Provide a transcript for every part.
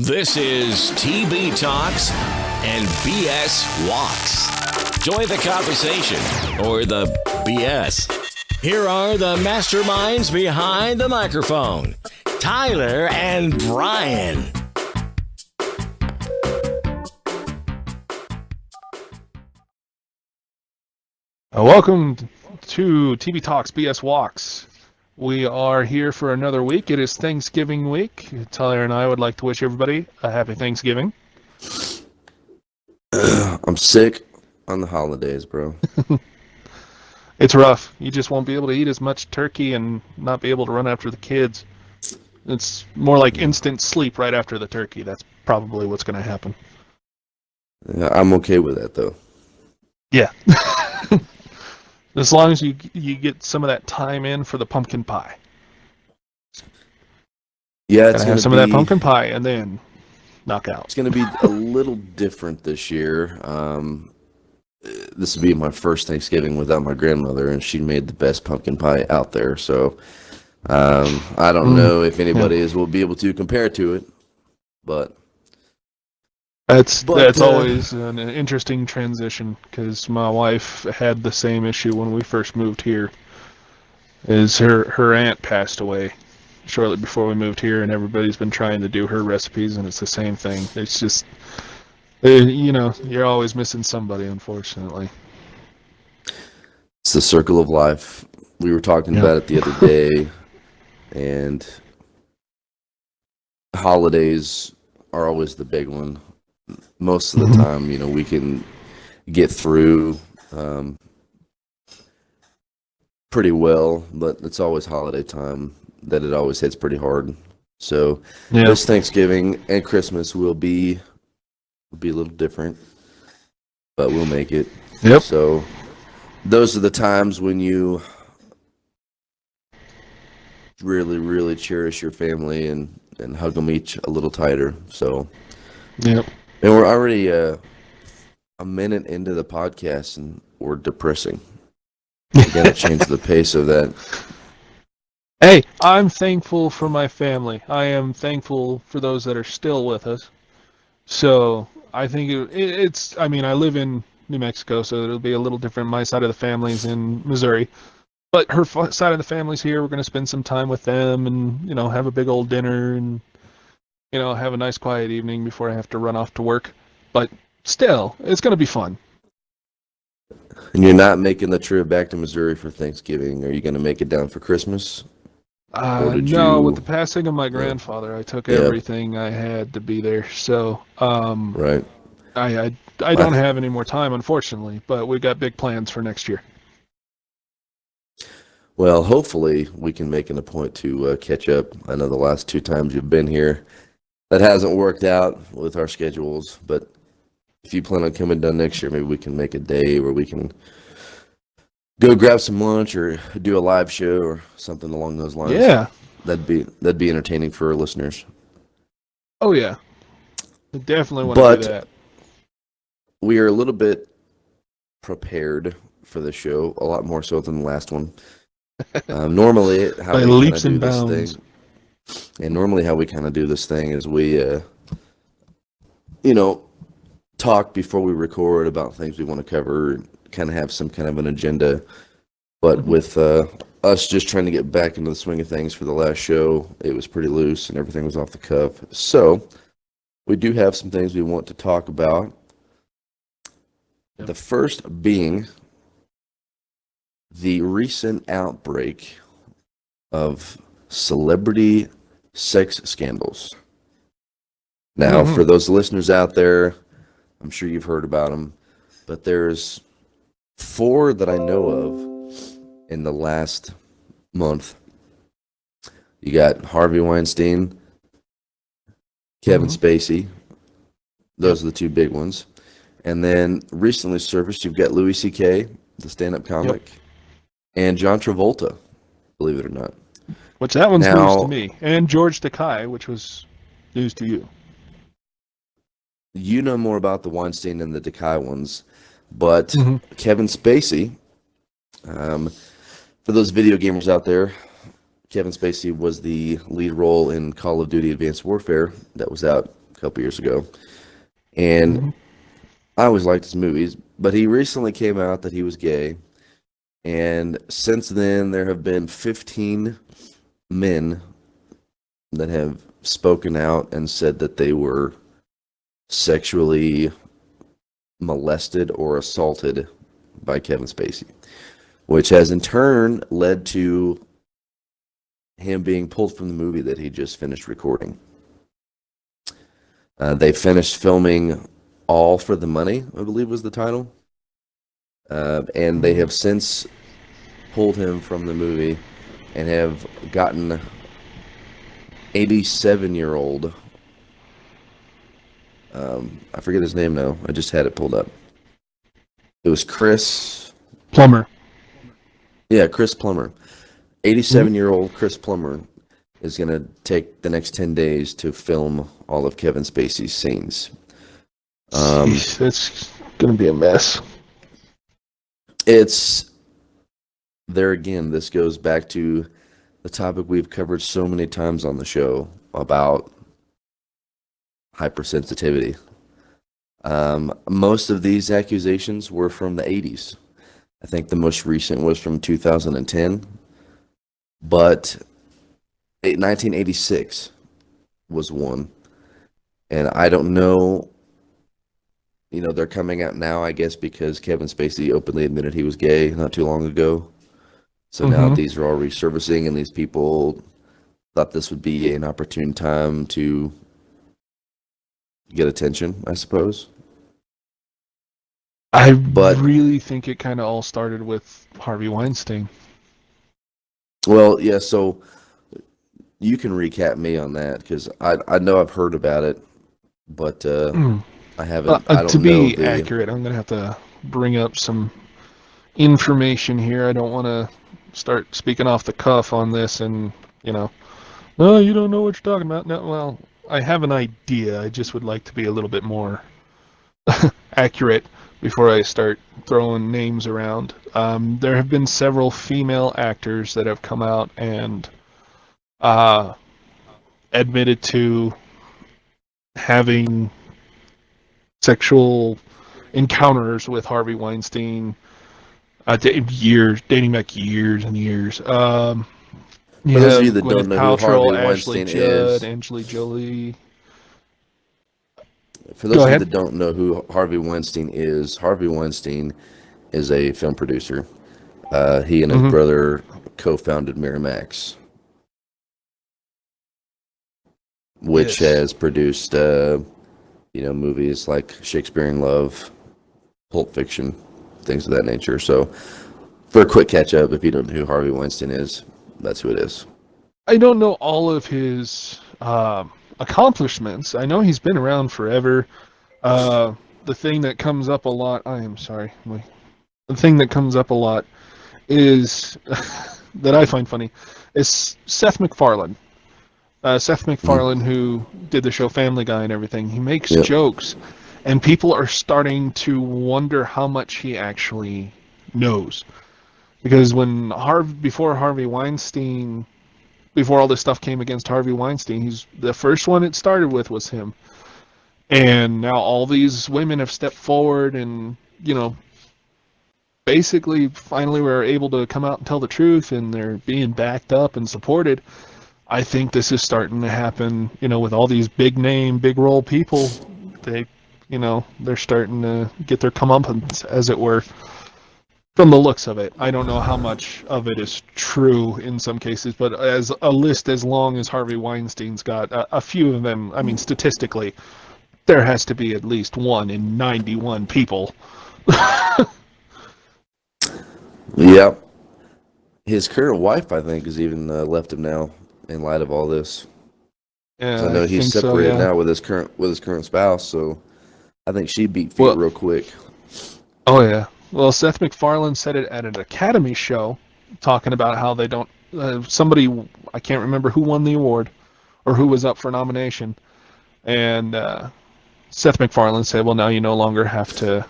This is TB Talks and BS Walks. Join the conversation or the BS. Here are the masterminds behind the microphone, Tyler and Brian. Welcome to TB Talks BS Walks. We are here for another week. It is Thanksgiving week. Tyler and I would like to wish everybody a happy Thanksgiving. I'm sick on the holidays, bro. It's rough. You just won't be able to eat as much turkey and not be able to run after the kids. It's more like instant sleep right after the turkey. That's probably what's going to happen. I'm okay with that, though. Yeah. As long as you get some of that time in for the pumpkin pie. Yeah, it's going to have some of that pumpkin pie and then knock out. It's going to be a little different this year. This will be my first Thanksgiving without my grandmother, and she made the best pumpkin pie out there. So I don't know if anybody will be able to compare to it, but that's always an interesting transition because my wife had the same issue when we first moved here. Is her aunt passed away shortly before we moved here, and everybody's been trying to do her recipes, and it's the same thing. It's just, you're always missing somebody, unfortunately. It's the circle of life. We were talking about it the other day, and holidays are always the big one. Most of the time, we can get through pretty well, but it's always holiday time that it always hits pretty hard. So this Thanksgiving and Christmas will be a little different, but we'll make it. Yep. So those are the times when you really, really cherish your family and hug them each a little tighter. So yep. And we're already a minute into the podcast, and we're depressing. We got to change the pace of that. Hey, I'm thankful for my family. I am thankful for those that are still with us. So I think it's. I mean, I live in New Mexico, so it'll be a little different. My side of the family's in Missouri, but her side of the family's here. We're going to spend some time with them, and have a big old dinner and. Have a nice quiet evening before I have to run off to work. But still, it's going to be fun. And you're not making the trip back to Missouri for Thanksgiving. Are you going to make it down for Christmas? No, with the passing of my grandfather, I took everything I had to be there. So, right. I don't have any more time, unfortunately, but we've got big plans for next year. Well, hopefully we can make it a point to catch up. I know the last 2 times you've been here, that hasn't worked out with our schedules, but if you plan on coming down next year, maybe we can make a day where we can go grab some lunch or do a live show or something along those lines. Yeah. That'd be entertaining for our listeners. Oh, yeah. I definitely want to do that. We are a little bit prepared for the show, a lot more so than the last one. Normally, how we kind of do this thing. And normally how we kind of do this thing is we, talk before we record about things we want to cover, kind of have some kind of an agenda. But with us just trying to get back into the swing of things for the last show, it was pretty loose and everything was off the cuff. So we do have some things we want to talk about. The first being the recent outbreak of celebrity sex scandals. Now, for those listeners out there, I'm sure you've heard about them, but there's 4 that I know of in the last month. You got Harvey Weinstein, Kevin Spacey. Those are the 2 big ones. And then recently surfaced, you've got Louis C.K., the stand-up comic, and John Travolta, believe it or not. Which that one's news to me. And George Takei, which was news to you. You know more about the Weinstein and the Takei ones, but Kevin Spacey, for those video gamers out there, Kevin Spacey was the lead role in Call of Duty Advanced Warfare that was out a couple years ago. And I always liked his movies, but he recently came out that he was gay. And since then, there have been 15 men that have spoken out and said that they were sexually molested or assaulted by Kevin Spacey, which has in turn led to him being pulled from the movie that he just finished recording. They finished filming All for the Money, I believe was the title. And they have since pulled him from the movie and have gotten 87-year-old, I forget his name now. I just had it pulled up. It was Chris Plummer. Yeah, Chris Plummer. 87-year-old Chris Plummer is going to take the next 10 days to film all of Kevin Spacey's scenes. Jeez, it's going to be a mess. It's there again. This goes back to the topic we've covered so many times on the show about hypersensitivity. Most of these accusations were from the 80s. I think the most recent was from 2010. But 1986 was one. And I don't know, they're coming out now, I guess, because Kevin Spacey openly admitted he was gay not too long ago. So now these are all resurfacing, and these people thought this would be an opportune time to get attention, I suppose. But really think it kind of all started with Harvey Weinstein. Well, yeah, so you can recap me on that, because I know I've heard about it, but I haven't. I don't to be know accurate, I'm going to have to bring up some information here. I don't want to start speaking off the cuff on this and, no, you don't know what you're talking about. No, well, I have an idea. I just would like to be a little bit more accurate before I start throwing names around. There have been several female actors that have come out and admitted to having sexual encounters with Harvey Weinstein, dating back years and years. For those of you that don't know who Harvey Weinstein is, Angelina Jolie. For those of you that don't know who Harvey Weinstein is a film producer. He and his brother co-founded Miramax, which has produced, movies like Shakespeare in Love, Pulp Fiction, things of that nature. So, for a quick catch-up, if you don't know who Harvey Weinstein is, that's who it is. I don't know all of his accomplishments. I know he's been around forever. The thing that comes up a lot, the thing that comes up a lot is, that I find funny, is Seth MacFarlane. Seth MacFarlane, who did the show Family Guy and everything, he makes jokes, and people are starting to wonder how much he actually knows. Because before all this stuff came against Harvey Weinstein, the first one it started with was him. And now all these women have stepped forward and, basically finally were able to come out and tell the truth, and they're being backed up and supported. I think this is starting to happen, with all these big name, big role people. They're starting to get their comeuppance, as it were, from the looks of it. I don't know how much of it is true in some cases, but as a list as long as Harvey Weinstein's got, a few of them, I mean, statistically, there has to be at least 1 in 91 people. Yep. His current wife, I think, has even left him now in light of all this. Yeah, I know he's separated now with his current spouse, so I think she beat feet real quick. Oh yeah. Well, Seth MacFarlane said it at an Academy show, talking about how they don't. Somebody, I can't remember who won the award, or who was up for nomination, and Seth MacFarlane said, "Well, now you no longer have to,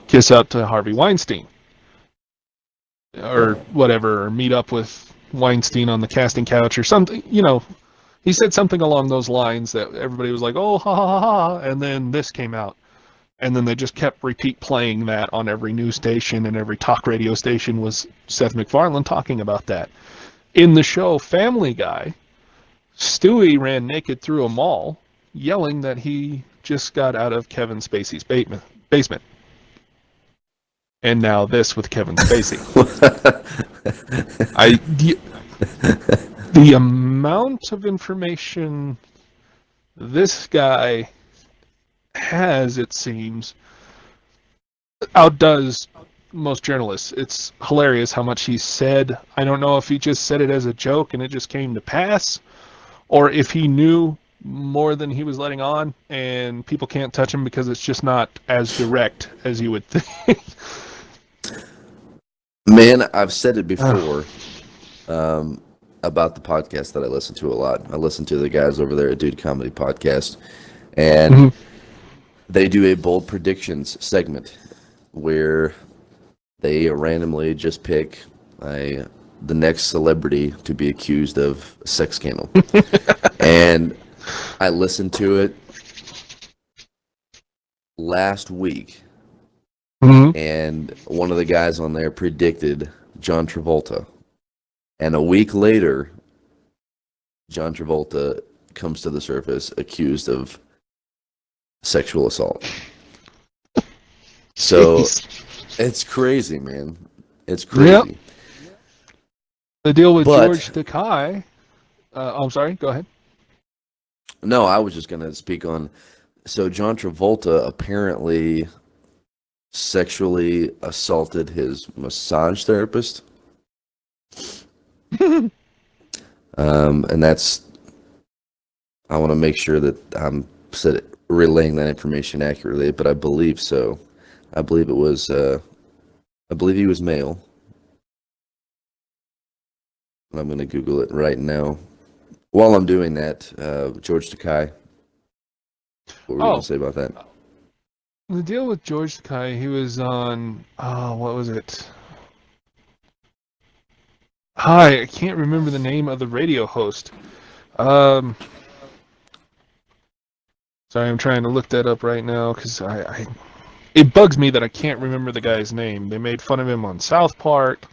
kiss up to Harvey Weinstein, or whatever, or meet up with Weinstein on the casting couch or something." He He said something along those lines that everybody was like, "Oh, ha ha ha ha," and then this came out, and then they just kept repeat playing that on every news station and every talk radio station was Seth MacFarlane talking about that. In the show Family Guy, Stewie ran naked through a mall, yelling that he just got out of Kevin Spacey's basement. And now this with Kevin Spacey. The amount of information this guy has, it seems, outdoes most journalists. It's hilarious how much he said. I don't know if he just said it as a joke and it just came to pass, or if he knew more than he was letting on and people can't touch him because it's just not as direct as you would think. Man, I've said it before about the podcast that I listen to a lot. I listen to the guys over there at Dude Comedy Podcast, and they do a bold predictions segment where they randomly just pick the next celebrity to be accused of a sex scandal. And I listened to it last week, and one of the guys on there predicted John Travolta. And a week later, John Travolta comes to the surface accused of sexual assault. So it's crazy, man. It's crazy. Yep. The deal with George Takei. I'm sorry, go ahead. No, I was just going to speak on. So John Travolta apparently sexually assaulted his massage therapist. And that's, I want to make sure that I'm relaying that information accurately, but I believe so. I believe he was male. I'm going to Google it right now. While I'm doing that, George Takei, what were you going to say about that? The deal with George Takei, he was on, what was it? Hi, I can't remember the name of the radio host. Sorry, I'm trying to look that up right now because it bugs me that I can't remember the guy's name. They made fun of him on South Park.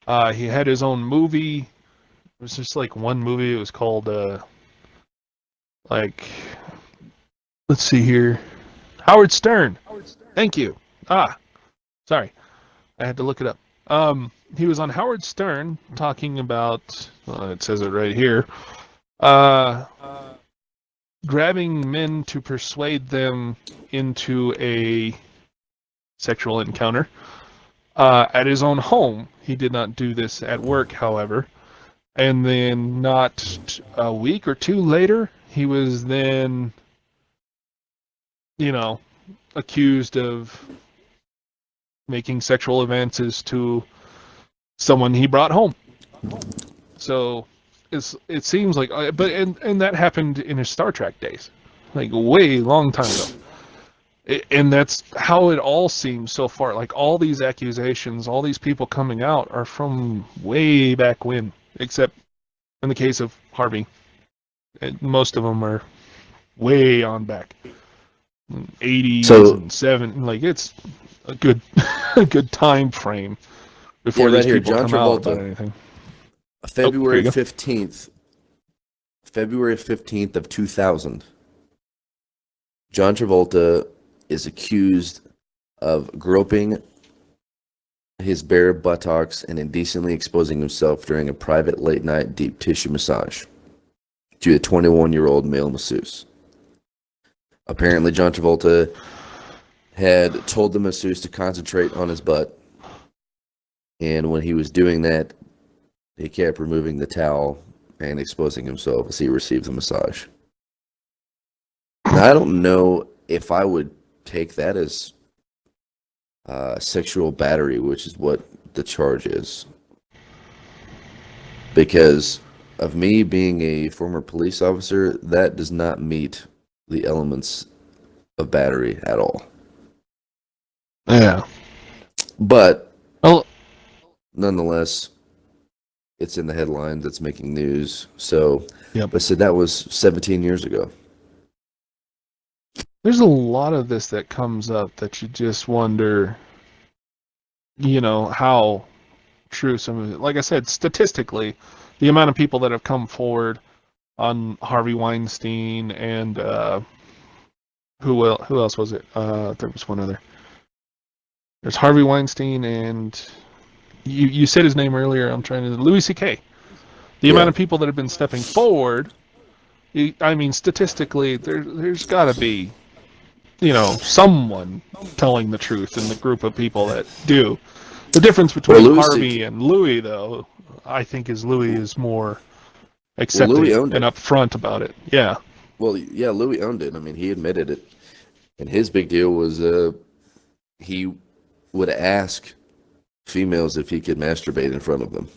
He had his own movie. It was just like one movie. It was called, let's see here. Howard Stern. Thank you. Sorry. I had to look it up. He was on Howard Stern talking about, it says it right here, grabbing men to persuade them into a sexual encounter at his own home. He did not do this at work, however. And then not a week or two later, he was then, accused of making sexual advances to someone he brought home. So it seems like, and that happened in his Star Trek days, like way long time ago. And that's how it all seems so far. Like all these accusations, all these people coming out are from way back when, except in the case of Harvey, most of them are way on back, 80s and 70s. Like it's a good time frame before these people come out about anything. February 15th of 2000. John Travolta is accused of groping his bare buttocks and indecently exposing himself during a private late-night deep tissue massage to a 21-year-old male masseuse. Apparently, John Travolta had told the masseuse to concentrate on his butt, and when he was doing that, he kept removing the towel and exposing himself as he received the massage. Now, I don't know if I would take that as sexual battery, which is what the charge is. Because of me being a former police officer, that does not meet the elements of battery at all. Yeah. But, nonetheless, it's in the headlines, it's making news. So, Yep. but said that was 17 years ago. There's a lot of this that comes up that you just wonder, how true some of it. Like I said, statistically, the amount of people that have come forward on Harvey Weinstein and who else was it? There was one other. There's Harvey Weinstein and you said his name earlier. I'm trying to Louis C.K. The amount of people that have been stepping forward. I mean, statistically, there's got to be, someone telling the truth in the group of people that do. The difference between Harvey and Louis, though, I think, is Louis is more accepting and upfront about it. Yeah. Well, yeah, Louis owned it. I mean, he admitted it. And his big deal was he would ask females if he could masturbate in front of them.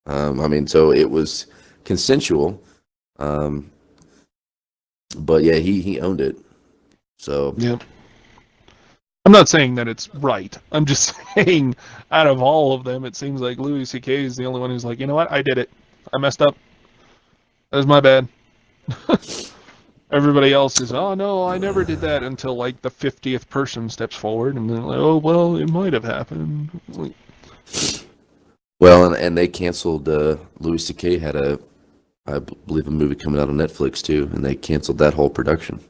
I mean, so it was consensual. But yeah, he owned it. So yeah. I'm not saying that it's right. I'm just saying out of all of them, it seems like Louis C.K. is the only one who's like, you know what? I did it. I messed up. That was my bad. Everybody else is, oh, no, I never did that until, like, the 50th person steps forward. And then, like, oh, well, it might have happened. Well, and they canceled, Louis C.K. had I believe, a movie coming out on Netflix, too, and they canceled that whole production.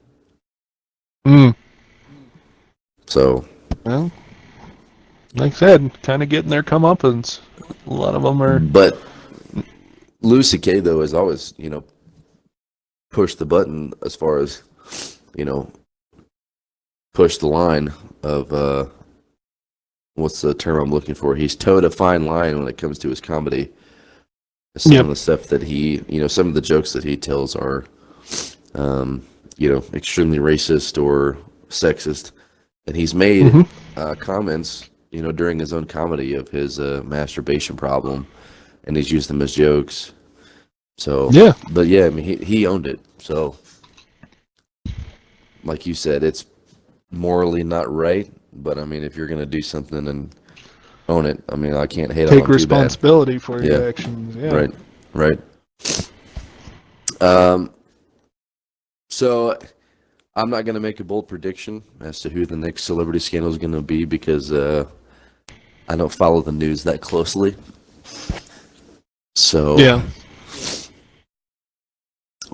So, well, like I said, kind of getting their comeuppance. A lot of them are. But Louis C.K. though has always, pushed the button as far as, push the line of what's the term I'm looking for? He's towed a fine line when it comes to his comedy. Some of the stuff that he, some of the jokes that he tells are, extremely racist or sexist. And he's made comments, during his own comedy of his masturbation problem, and he's used them as jokes. So, yeah. But yeah, I mean, he owned it. So, like you said, it's morally not right. But I mean, if you're gonna do something and own it, I mean, I can't hate on him too bad. Take responsibility for your actions. Yeah. Right. So I'm not gonna make a bold prediction as to who the next celebrity scandal is gonna be because I don't follow the news that closely. So yeah.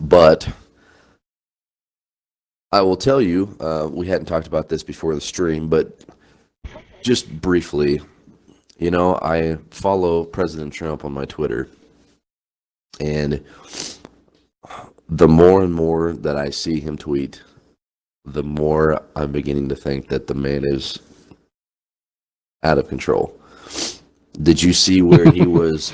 But I will tell you, we hadn't talked about this before the stream, but just briefly, I follow President Trump on my Twitter, and the more and more that I see him tweet, the more I'm beginning to think that the man is out of control. Did you see where he was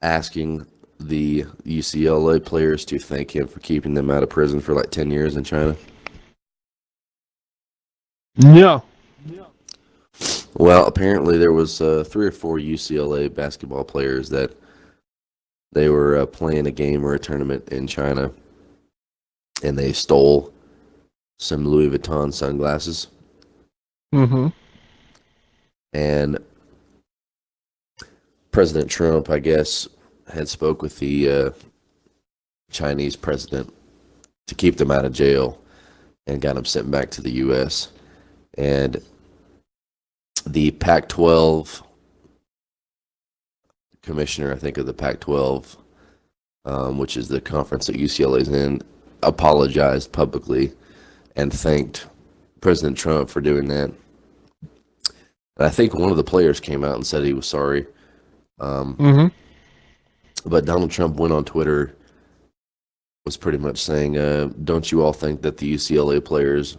asking the UCLA players to thank him for keeping them out of prison for like 10 years in China? Yeah. Well, apparently there was 3 or 4 UCLA basketball players that they were playing a game or a tournament in China, and they stole some Louis Vuitton sunglasses. And President Trump, I guess, had spoke with the Chinese president to keep them out of jail and got them sent back to the U.S. And the Pac-12 commissioner, I think, of the Pac-12, which is the conference that UCLA is in, apologized publicly and thanked President Trump for doing that. And I think one of the players came out and said he was sorry. But Donald Trump went on Twitter, was pretty much saying, don't you all think that the UCLA players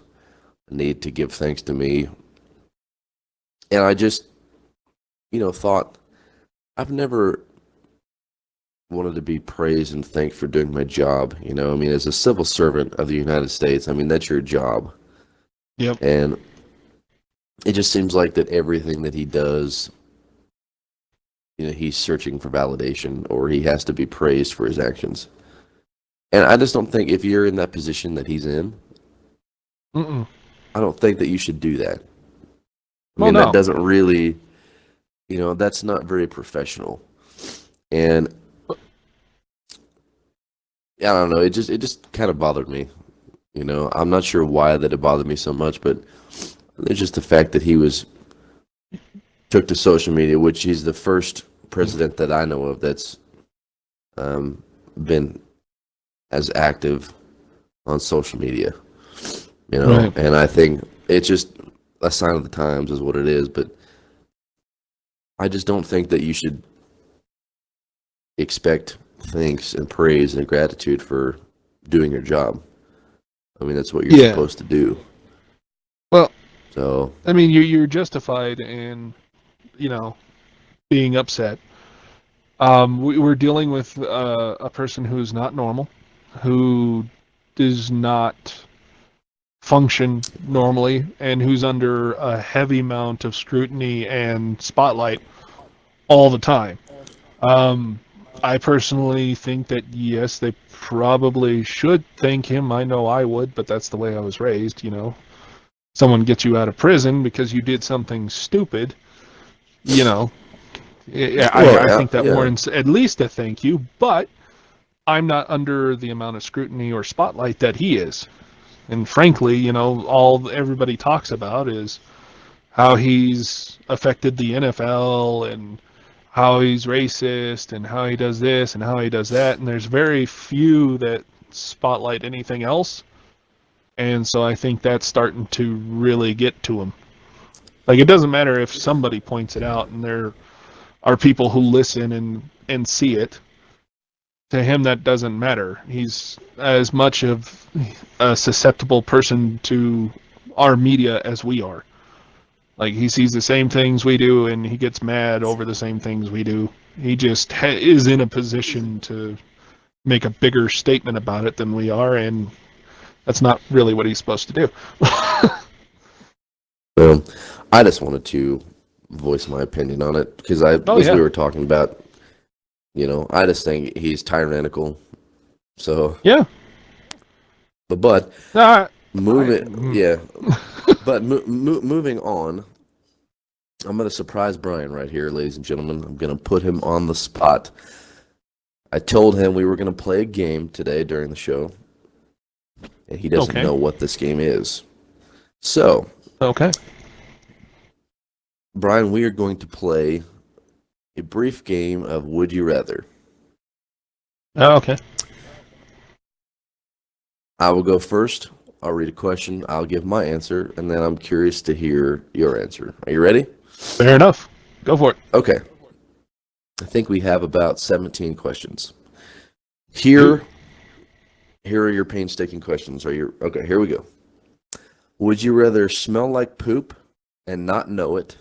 need to give thanks to me? And I just, thought, I've never wanted to be praised and thanked for doing my job. I mean, as a civil servant of the United States, I mean, that's your job. Yep. And it just seems like that everything that he does, he's searching for validation, or he has to be praised for his actions. And I just don't think if you're in that position that he's in, I don't think that you should do that. I mean, that doesn't really that's not very professional. And I don't know, it just kind of bothered me. I'm not sure why that it bothered me so much, but it's just the fact that he took to social media, which he's the first president that I know of that's been as active on social media. Right. And I think it's just a sign of the times is what it is, but I just don't think that you should expect thanks and praise and gratitude for doing your job. I mean, that's what you're supposed to do. Well, so I mean, you're justified in, being upset. We're dealing with a person who's not normal, who does not function normally, and who's under a heavy amount of scrutiny and spotlight all the time. I personally think that, yes, they probably should thank him. I know I would, but that's the way I was raised, Someone gets you out of prison because you did something stupid, I think that warrants at least a thank you, but I'm not under the amount of scrutiny or spotlight that he is. And frankly, all everybody talks about is how he's affected the NFL and how he's racist and how he does this and how he does that, and there's very few that spotlight anything else. And so I think that's starting to really get to him. Like, it doesn't matter if somebody points it out, and there are people who listen and see it. To him, that doesn't matter. He's as much of a susceptible person to our media as we are. Like, he sees the same things we do, and he gets mad over the same things we do. He just is in a position to make a bigger statement about it than we are, and that's not really what he's supposed to do. Well, I just wanted to voice my opinion on it, because we were talking about, I just think he's tyrannical. So yeah. But moving on, I'm going to surprise Brian right here, ladies and gentlemen. I'm going to put him on the spot. I told him we were going to play a game today during the show, and he doesn't know what this game is. So, Brian, we are going to play a brief game of Would You Rather. Oh, okay. I will go first. I'll read a question. I'll give my answer, and then I'm curious to hear your answer. Are you ready? Fair enough. Go for it. Okay. I think we have about 17 questions. Here are your painstaking questions. Okay, here we go. Would you rather smell like poop and not know it,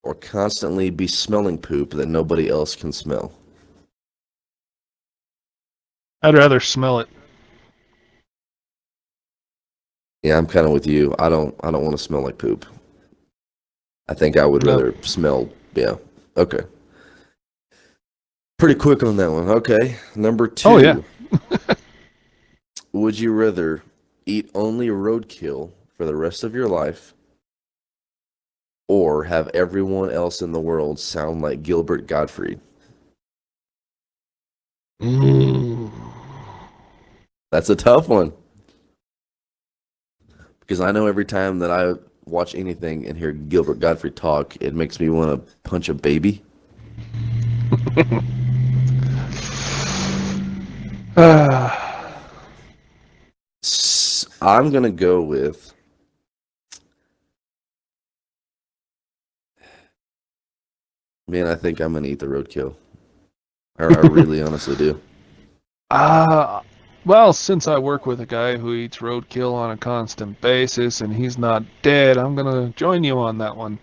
or constantly be smelling poop that nobody else can smell? I'd rather smell it. Yeah, I'm kind of with you. I don't want to smell like poop. I think I would rather smell. Yeah. Okay. Pretty quick on that one. Okay. Number 2. Oh, yeah. Would you rather eat only roadkill for the rest of your life, or have everyone else in the world sound like Gilbert Gottfried? That's a tough one. Because I know every time that I watch anything and hear Gilbert Gottfried talk, it makes me want to punch a baby. I'm going to go with... Man, I think I'm going to eat the roadkill. I really honestly do. Well, since I work with a guy who eats roadkill on a constant basis and he's not dead, I'm going to join you on that one.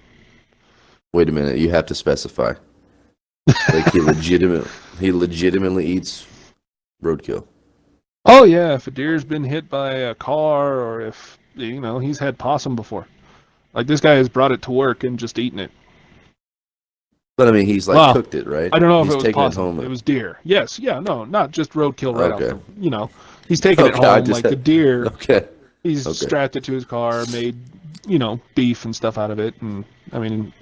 Wait a minute, you have to specify. Like he legitimately eats roadkill. Oh yeah, if a deer's been hit by a car, or if he's had possum before. Like, this guy has brought it to work and just eaten it. But I mean, he's cooked it, right? I don't know if it was possum. It was deer. Yes, yeah, no, not just roadkill right off. He's taken it home like the deer. Okay. He's strapped it to his car, made beef and stuff out of it, and I mean,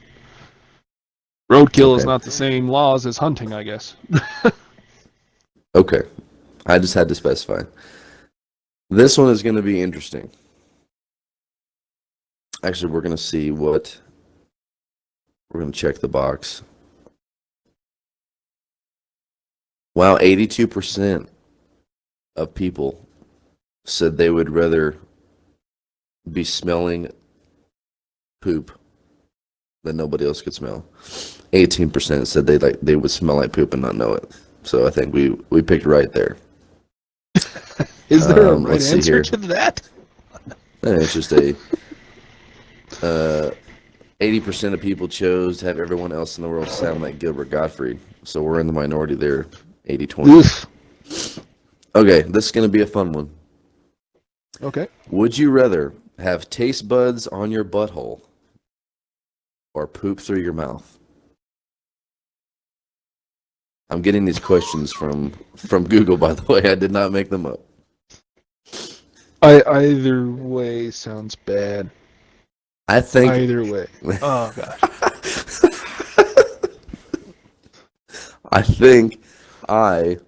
Roadkill is Okay. not the same laws as hunting, I guess. Okay. I just had to specify. This one is going to be interesting. Actually, we're going to see what... We're going to check the box. Wow, 82% of people said they would rather be smelling poop that nobody else could smell. 18% said they would smell like poop and not know it. So I think we picked right there. Is there a right let's see answer here. to that? It's just a 80% of people chose to have everyone else in the world sound like Gilbert Gottfried. So we're in the minority there, 80-20. Okay, this is going to be a fun one. Okay. Would you rather have taste buds on your butthole or poop through your mouth? I'm getting these questions from Google, by the way. I did not make them up. Either way sounds bad. I think Either way. Oh, gosh. I think I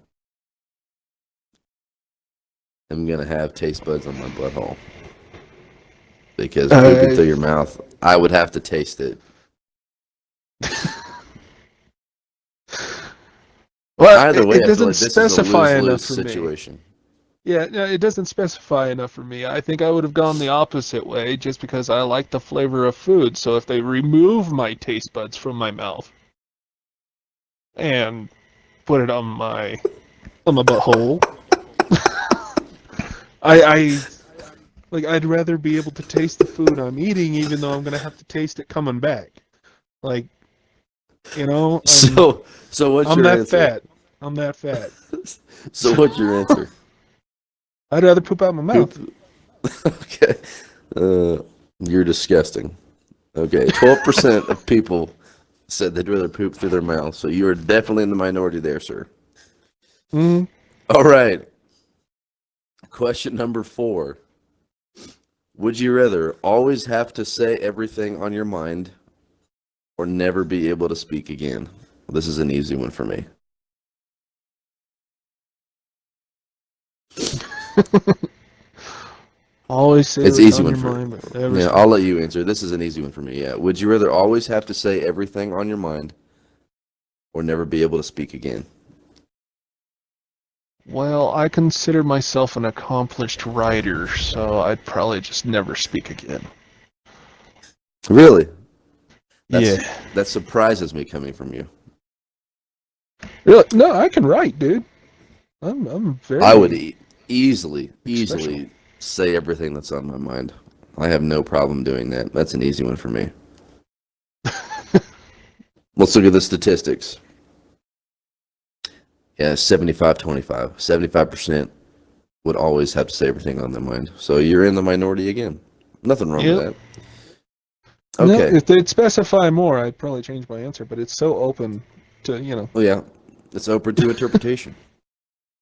am going to have taste buds on my butthole. Because pooping through your mouth, I would have to taste it. Well, Either way, it I feel doesn't like this specify is a enough lose-lose for situation. me. Yeah, no, it doesn't specify enough for me. I think I would have gone the opposite way just because I like the flavor of food. So if they remove my taste buds from my mouth and put it on my butthole, I'd rather be able to taste the food I'm eating, even though I'm gonna have to taste it coming back. Like, you know, So what's I'm your that answer? fat. I'm that fat. So what's your answer? I'd rather poop out my mouth. Okay. You're disgusting. Okay. 12% of people said they'd rather poop through their mouth. So you are definitely in the minority there, sir. Mm. All right. Question number 4. Would you rather always have to say everything on your mind or never be able to speak again? This is an easy one for me. Always say It's what's easy on one your for mind, but never Yeah, speak. I'll let you answer. This is an easy one for me. Yeah. Would you rather always have to say everything on your mind or never be able to speak again? Well, I consider myself an accomplished writer, so I'd probably just never speak again. Really? Yeah. That surprises me coming from you. Really? No, I can write, dude. I'm very. I would easily Special. say everything that's on my mind. I have no problem doing that. That's an easy one for me. Let's look at the statistics. Yeah, 75-25. 75% would always have to say everything on their mind. So you're in the minority again. Nothing wrong with that. No, Okay. if they'd specify more, I'd probably change my answer, but it's so open to, you know. Well, yeah, it's open to interpretation.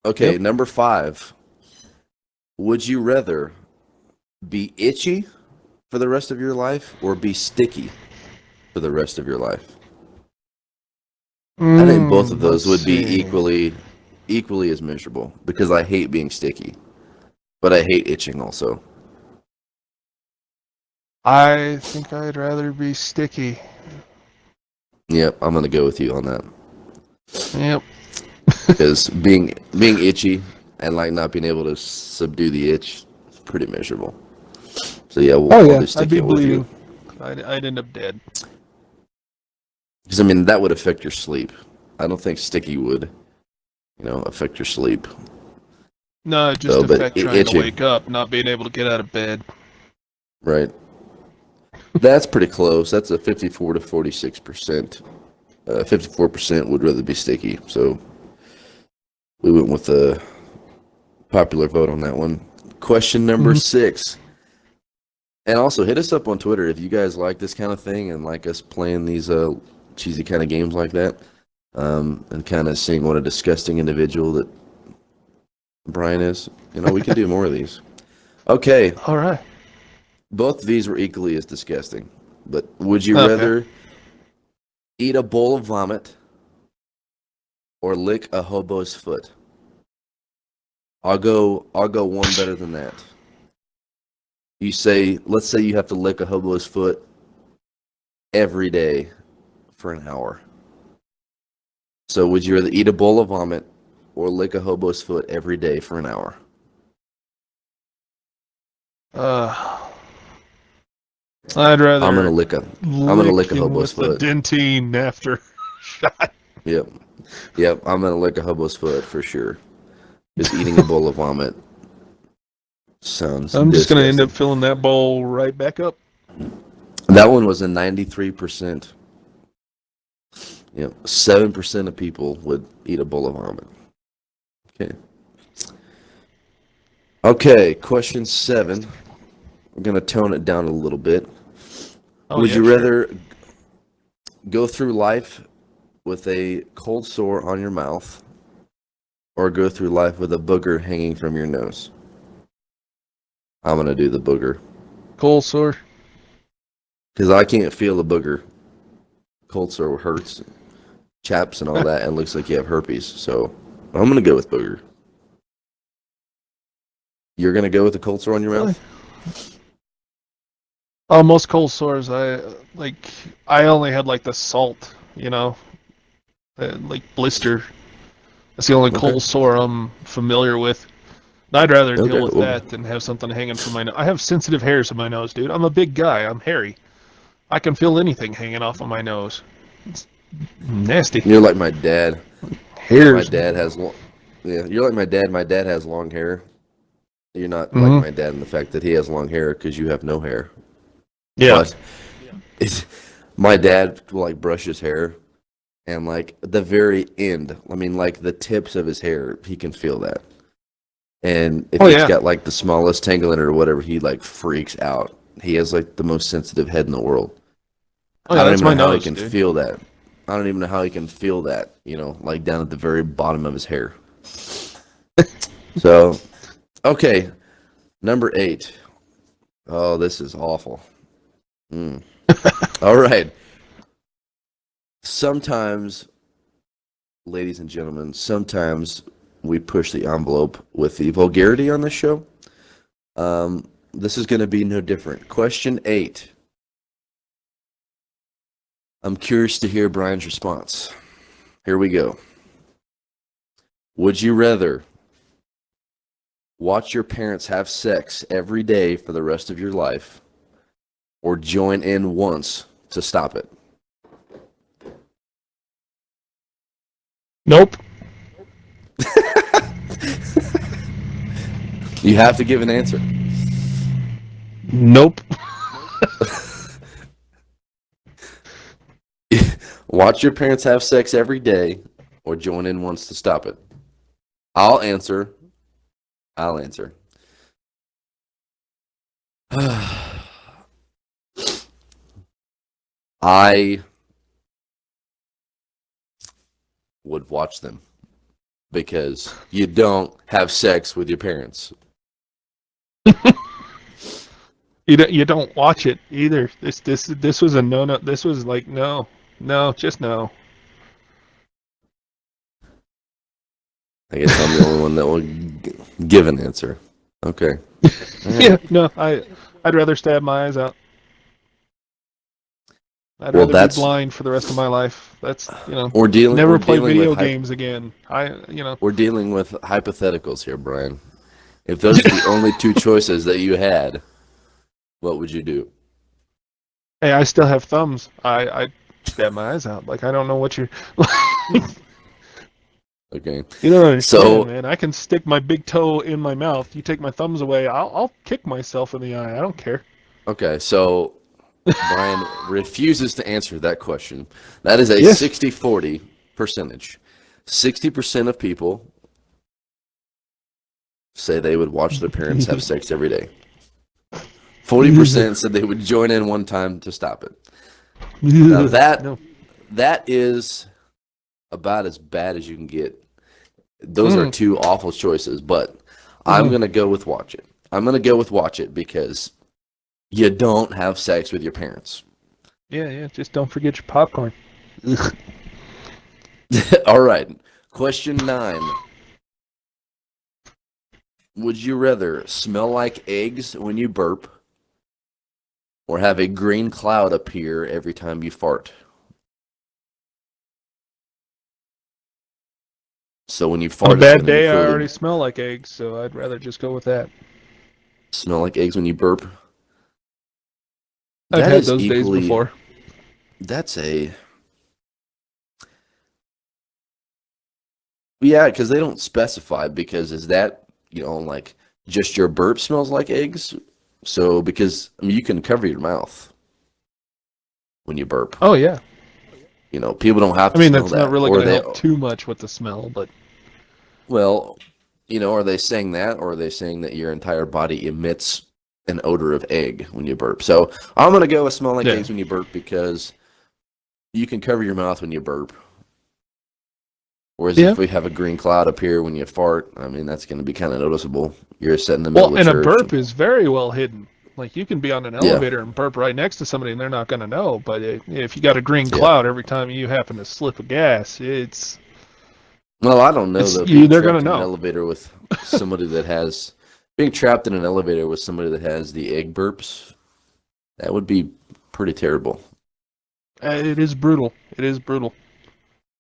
Okay, Yep. number 5. Would you rather be itchy for the rest of your life or be sticky for the rest of your life? I think both of those would be equally as miserable because I hate being sticky, but I hate itching also. I think I'd rather be sticky. Yep, I'm gonna go with you on that Yep. because being itchy and like not being able to subdue the itch is pretty miserable. So yeah, I'll do I'd sticky be with you. bleeding. I'd end up dead. Because I mean that would affect your sleep. I don't think sticky would, affect your sleep. No, it just So, but affect trying itching. to wake up, not being able to get out of bed. Right. That's pretty close. That's a 54 to 46%. 54% would rather be sticky. So we went with the popular vote on that one. Question number 6. And also hit us up on Twitter if you guys like this kind of thing and like us playing these cheesy kind of games like that. And kind of seeing what a disgusting individual that Brian is. We can do more of these. Okay. All right. Both of these were equally as disgusting. But would you rather eat a bowl of vomit, or lick a hobo's foot. I'll go one better than that. Let's say you have to lick a hobo's foot every day for an hour. So would you rather eat a bowl of vomit or lick a hobo's foot every day for an hour? I'd rather. I'm gonna lick a hobo's with foot. The dentine after shot. Yep. I'm gonna lick a hobo's foot for sure. Just eating a bowl of vomit sounds. I'm just gonna end disgusting. up filling that bowl right back up. That one was a 93%. 7% of people would eat a bowl of vomit. Okay, question 7. I'm going to tone it down a little bit. Would you rather go through life with a cold sore on your mouth or go through life with a booger hanging from your nose? I'm going to do the booger. Cold sore. Because I can't feel the booger. Cold sore hurts, chaps and all that, and looks like you have herpes. So I'm going to go with booger. You're going to go with the cold sore on your mouth? Oh, most cold sores, I only had like the salt, like blister. That's the only cold sore I'm familiar with. I'd rather deal with that than have something hanging from my nose. I have sensitive hairs in my nose, dude. I'm a big guy. I'm hairy. I can feel anything hanging off of my nose. It's nasty. You're like my dad. Hairs. My dad has you're like my dad. My dad has long hair. You're not like my dad in the fact that he has long hair because you have no hair. Yeah. But my dad will like brush his hair, and like the very end, I mean like the tips of his hair, he can feel that. And if he's got like the smallest tangle in it or whatever, he like freaks out. He has like the most sensitive head in the world. I don't even know how he can feel that. I don't even know how he can feel that, like down at the very bottom of his hair. So, okay, number 8. Oh, this is awful. All right. Sometimes, ladies and gentlemen, sometimes we push the envelope with the vulgarity on this show. This is going to be no different. Question 8. I'm curious to hear Brian's response. Here we go. Would you rather watch your parents have sex every day for the rest of your life or join in once to stop it? Nope. You have to give an answer. Nope. Watch your parents have sex every day or join in once to stop it. I'll answer. I would watch them because you don't have sex with your parents. You don't watch it either. This was a no. This was like no, just no. I guess I'm the only one that will give an answer. Okay. Yeah, no. I'd rather stab my eyes out. I'd rather be blind for the rest of my life. That's never play video games again. We're dealing with hypotheticals here, Brian. If those are the only two choices that you had, what would you do? Hey, I still have thumbs. I stab my eyes out. Like I don't know what you're. Okay. You don't understand, man. I can stick my big toe in my mouth. You take my thumbs away, I'll kick myself in the eye. I don't care. Okay, so Brian refuses to answer that question. That is a 60-40 percentage. 60% of people say they would watch their parents have sex every day. 40% said they would join in one time to stop it. Now that is about as bad as you can get. Those are two awful choices, but I'm going to go with watch it. I'm going to go with watch it because you don't have sex with your parents. Yeah, just don't forget your popcorn. All right. Question 9. Would you rather smell like eggs when you burp or have a green cloud appear every time you fart? So when you fart, On a it's bad going to be day, I clearly already smell like eggs, so I'd rather just go with that. smell like eggs when you burp. I've That had is those days equally. before. That's a. Yeah, because they don't specify. Because is that like just your burp smells like eggs? So because you can cover your mouth when you burp. Oh yeah. People don't have I to mean, smell that's not that, really or going to they. help too much with the smell, but Well, are they saying that, or are they saying that your entire body emits an odor of egg when you burp? So I'm gonna go with smell like yeah. eggs when you burp because you can cover your mouth when you burp. Whereas Yeah. if we have a green cloud appear when you fart, I mean that's gonna be kind of noticeable. You're sitting in the middle Well, of and a church. burp is very well hidden. Like you can be on an Yeah. elevator and burp right next to somebody, and they're not going to know. But if you got a green Yeah. cloud every time you happen to slip a gas, Well, I don't know though. they're going to know. Elevator with somebody that has being trapped in an elevator with somebody that has the egg burps, that would be pretty terrible. It is brutal. It is brutal.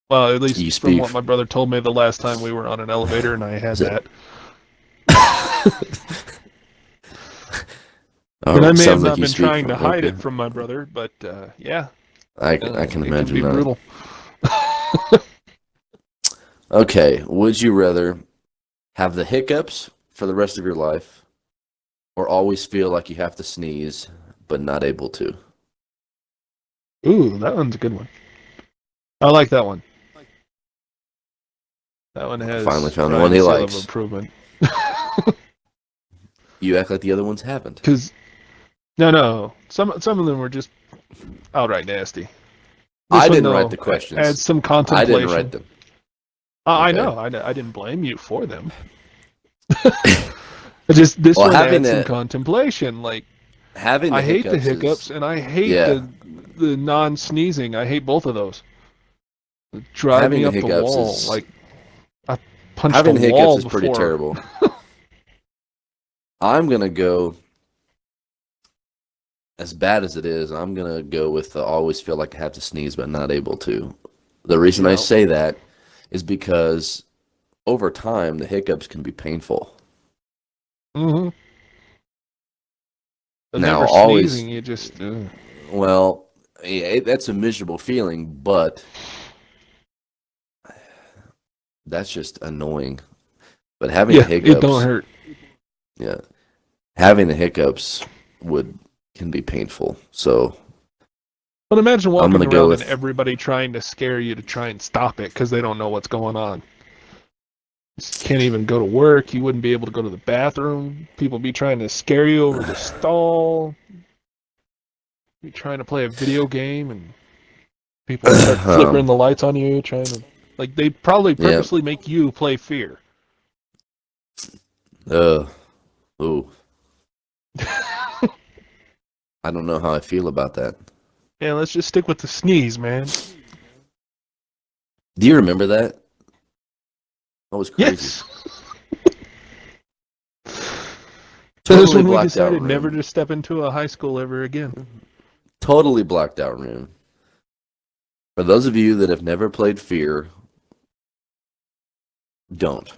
Well, at least from what my brother told me the last time we were on an elevator and I had that. And I may have not been trying to hide it from my brother, but yeah. I can imagine it can be that. Brutal. Okay, would you rather have the hiccups for the rest of your life or always feel like you have to sneeze but not able to? Ooh, that one's a good one. I like that one. That one has finally found the one he likes. Of improvement. You act like the other ones haven't. Because no, some of them were just outright nasty. I didn't write the questions. Had some contemplation. I didn't write them. I know. I didn't blame you for them. This one had some contemplation. Like I hate the hiccups and I hate the non-sneezing. I hate both of those. Drive me up the wall. Like I punched having a wall hiccups is before. pretty terrible. I'm gonna go. As bad as it is, I'm gonna go with the always feel like I have to sneeze but not able to. The reason I say that is because over time the hiccups can be painful. Mm-hmm. But now, never always sneezing, you just well, that's a miserable feeling, but that's just annoying. But having the hiccups, it don't hurt. Yeah, having the hiccups can be painful. So, but imagine walking around and everybody trying to scare you to try and stop it because they don't know what's going on. You can't even go to work. You wouldn't be able to go to the bathroom. People be trying to scare you over the stall. You're trying to play a video game and people start flickering the lights on you, trying to they probably purposely make you play fear. Ooh. I don't know how I feel about that. Yeah, let's just stick with the sneeze, man. Do you remember that? That was crazy. Yes. This is when we decided never to step into a high school ever again. Totally blacked out room. For those of you that have never played Fear, don't.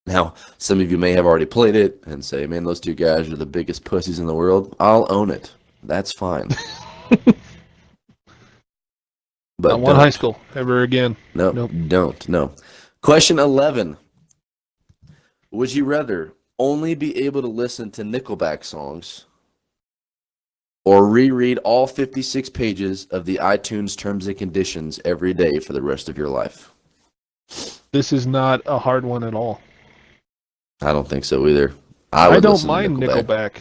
Now, some of you may have already played it and say, man, those two guys are the biggest pussies in the world. I'll own it. That's fine. But not one high school ever again. Nope. Don't. No. Question 11. Would you rather only be able to listen to Nickelback songs or reread all 56 pages of the iTunes terms and conditions every day for the rest of your life? This is not a hard one at all. I don't think so either. I don't mind Nickelback.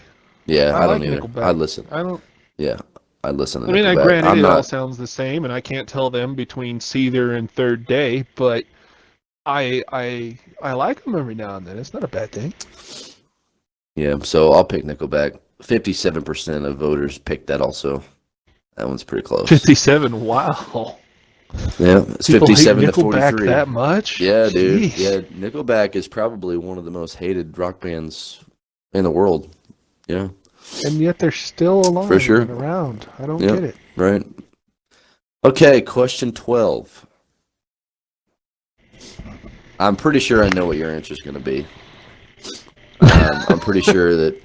Yeah, I don't either. Nickelback. I listen. I don't. Yeah, I listen to Nickelback. I mean, granted, it all sounds the same, and I can't tell them between Seether and Third Day, but I like them every now and then. It's not a bad thing. Yeah, so I'll pick Nickelback. 57% of voters picked that also. That one's pretty close. 57. Wow. Yeah, it's People 57 hate to Nickelback 43. that much? Yeah, dude. Jeez. Yeah, Nickelback is probably one of the most hated rock bands in the world. Yeah, And yet they're still alive for sure. and around. I don't Yeah, get it. right. Okay, question 12. I'm pretty sure I know what your answer is going to be. I'm pretty sure that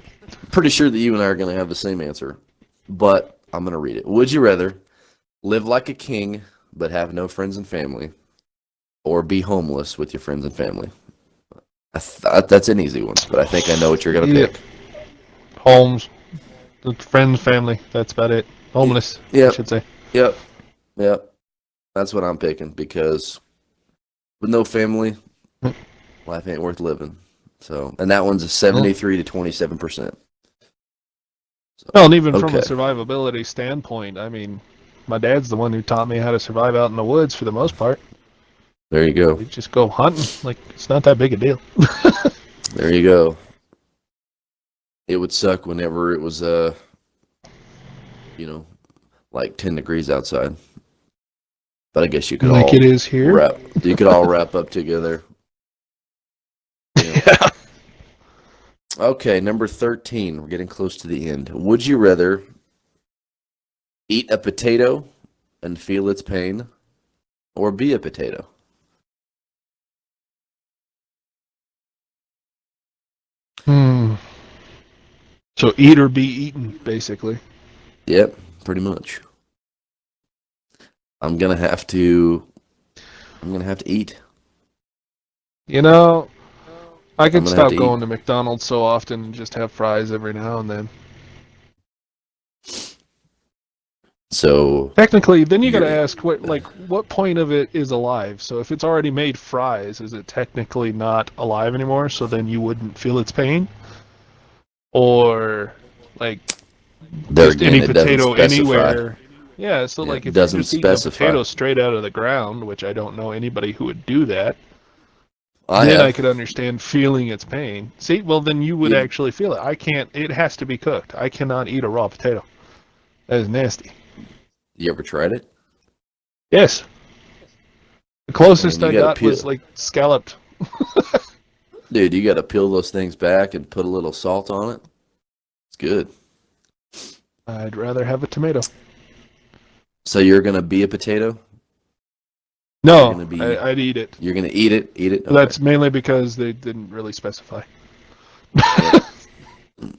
you and I are going to have the same answer, but I'm going to read it. Would you rather live like a king but have no friends and family, or be homeless with your friends and family? I thought that's an easy one, but I think I know what you're going to pick. Homes, friends, family. That's about it. Homeless, I should say. Yep. That's what I'm picking, because with no family, life ain't worth living. So, and that one's a 73 to 27%. So, Well, and even from a survivability standpoint, I mean, my dad's the one who taught me how to survive out in the woods for the most part. There you go. We just go hunting. Like, it's not that big a deal. There you go. It would suck whenever it was, like 10 degrees outside. But I guess you could like it is here. You could all wrap up together. Yeah. Okay, number 13. We're getting close to the end. Would you rather eat a potato and feel its pain, or be a potato? So eat or be eaten, basically. Yep, pretty much. I'm gonna have to eat. You know, I could gonna stop have to going eat. to McDonald's so often and just have fries every now and then. So Technically, then you got to ask what point of it is alive. So if it's already made fries, is it technically not alive anymore? So then you wouldn't feel its pain, or like there just again, any it doesn't potato specify. anywhere. Yeah. So Yeah, like it if you're doesn't just eating a specify. potato straight out of the ground, which I don't know anybody who would do that, I then I have. could understand feeling its pain. See, well then you would You- actually feel it. I can't. It has to be cooked. I cannot eat a raw potato. That is nasty. You ever tried it? Yes. The closest Man, I you gotta got was like scalloped. Dude, you got to peel those things back and put a little salt on it. It's good. I'd rather have a tomato. So you're gonna be a potato? No, gonna be- I'd eat it. You're gonna eat it? Eat it? Okay. That's mainly because they didn't really specify.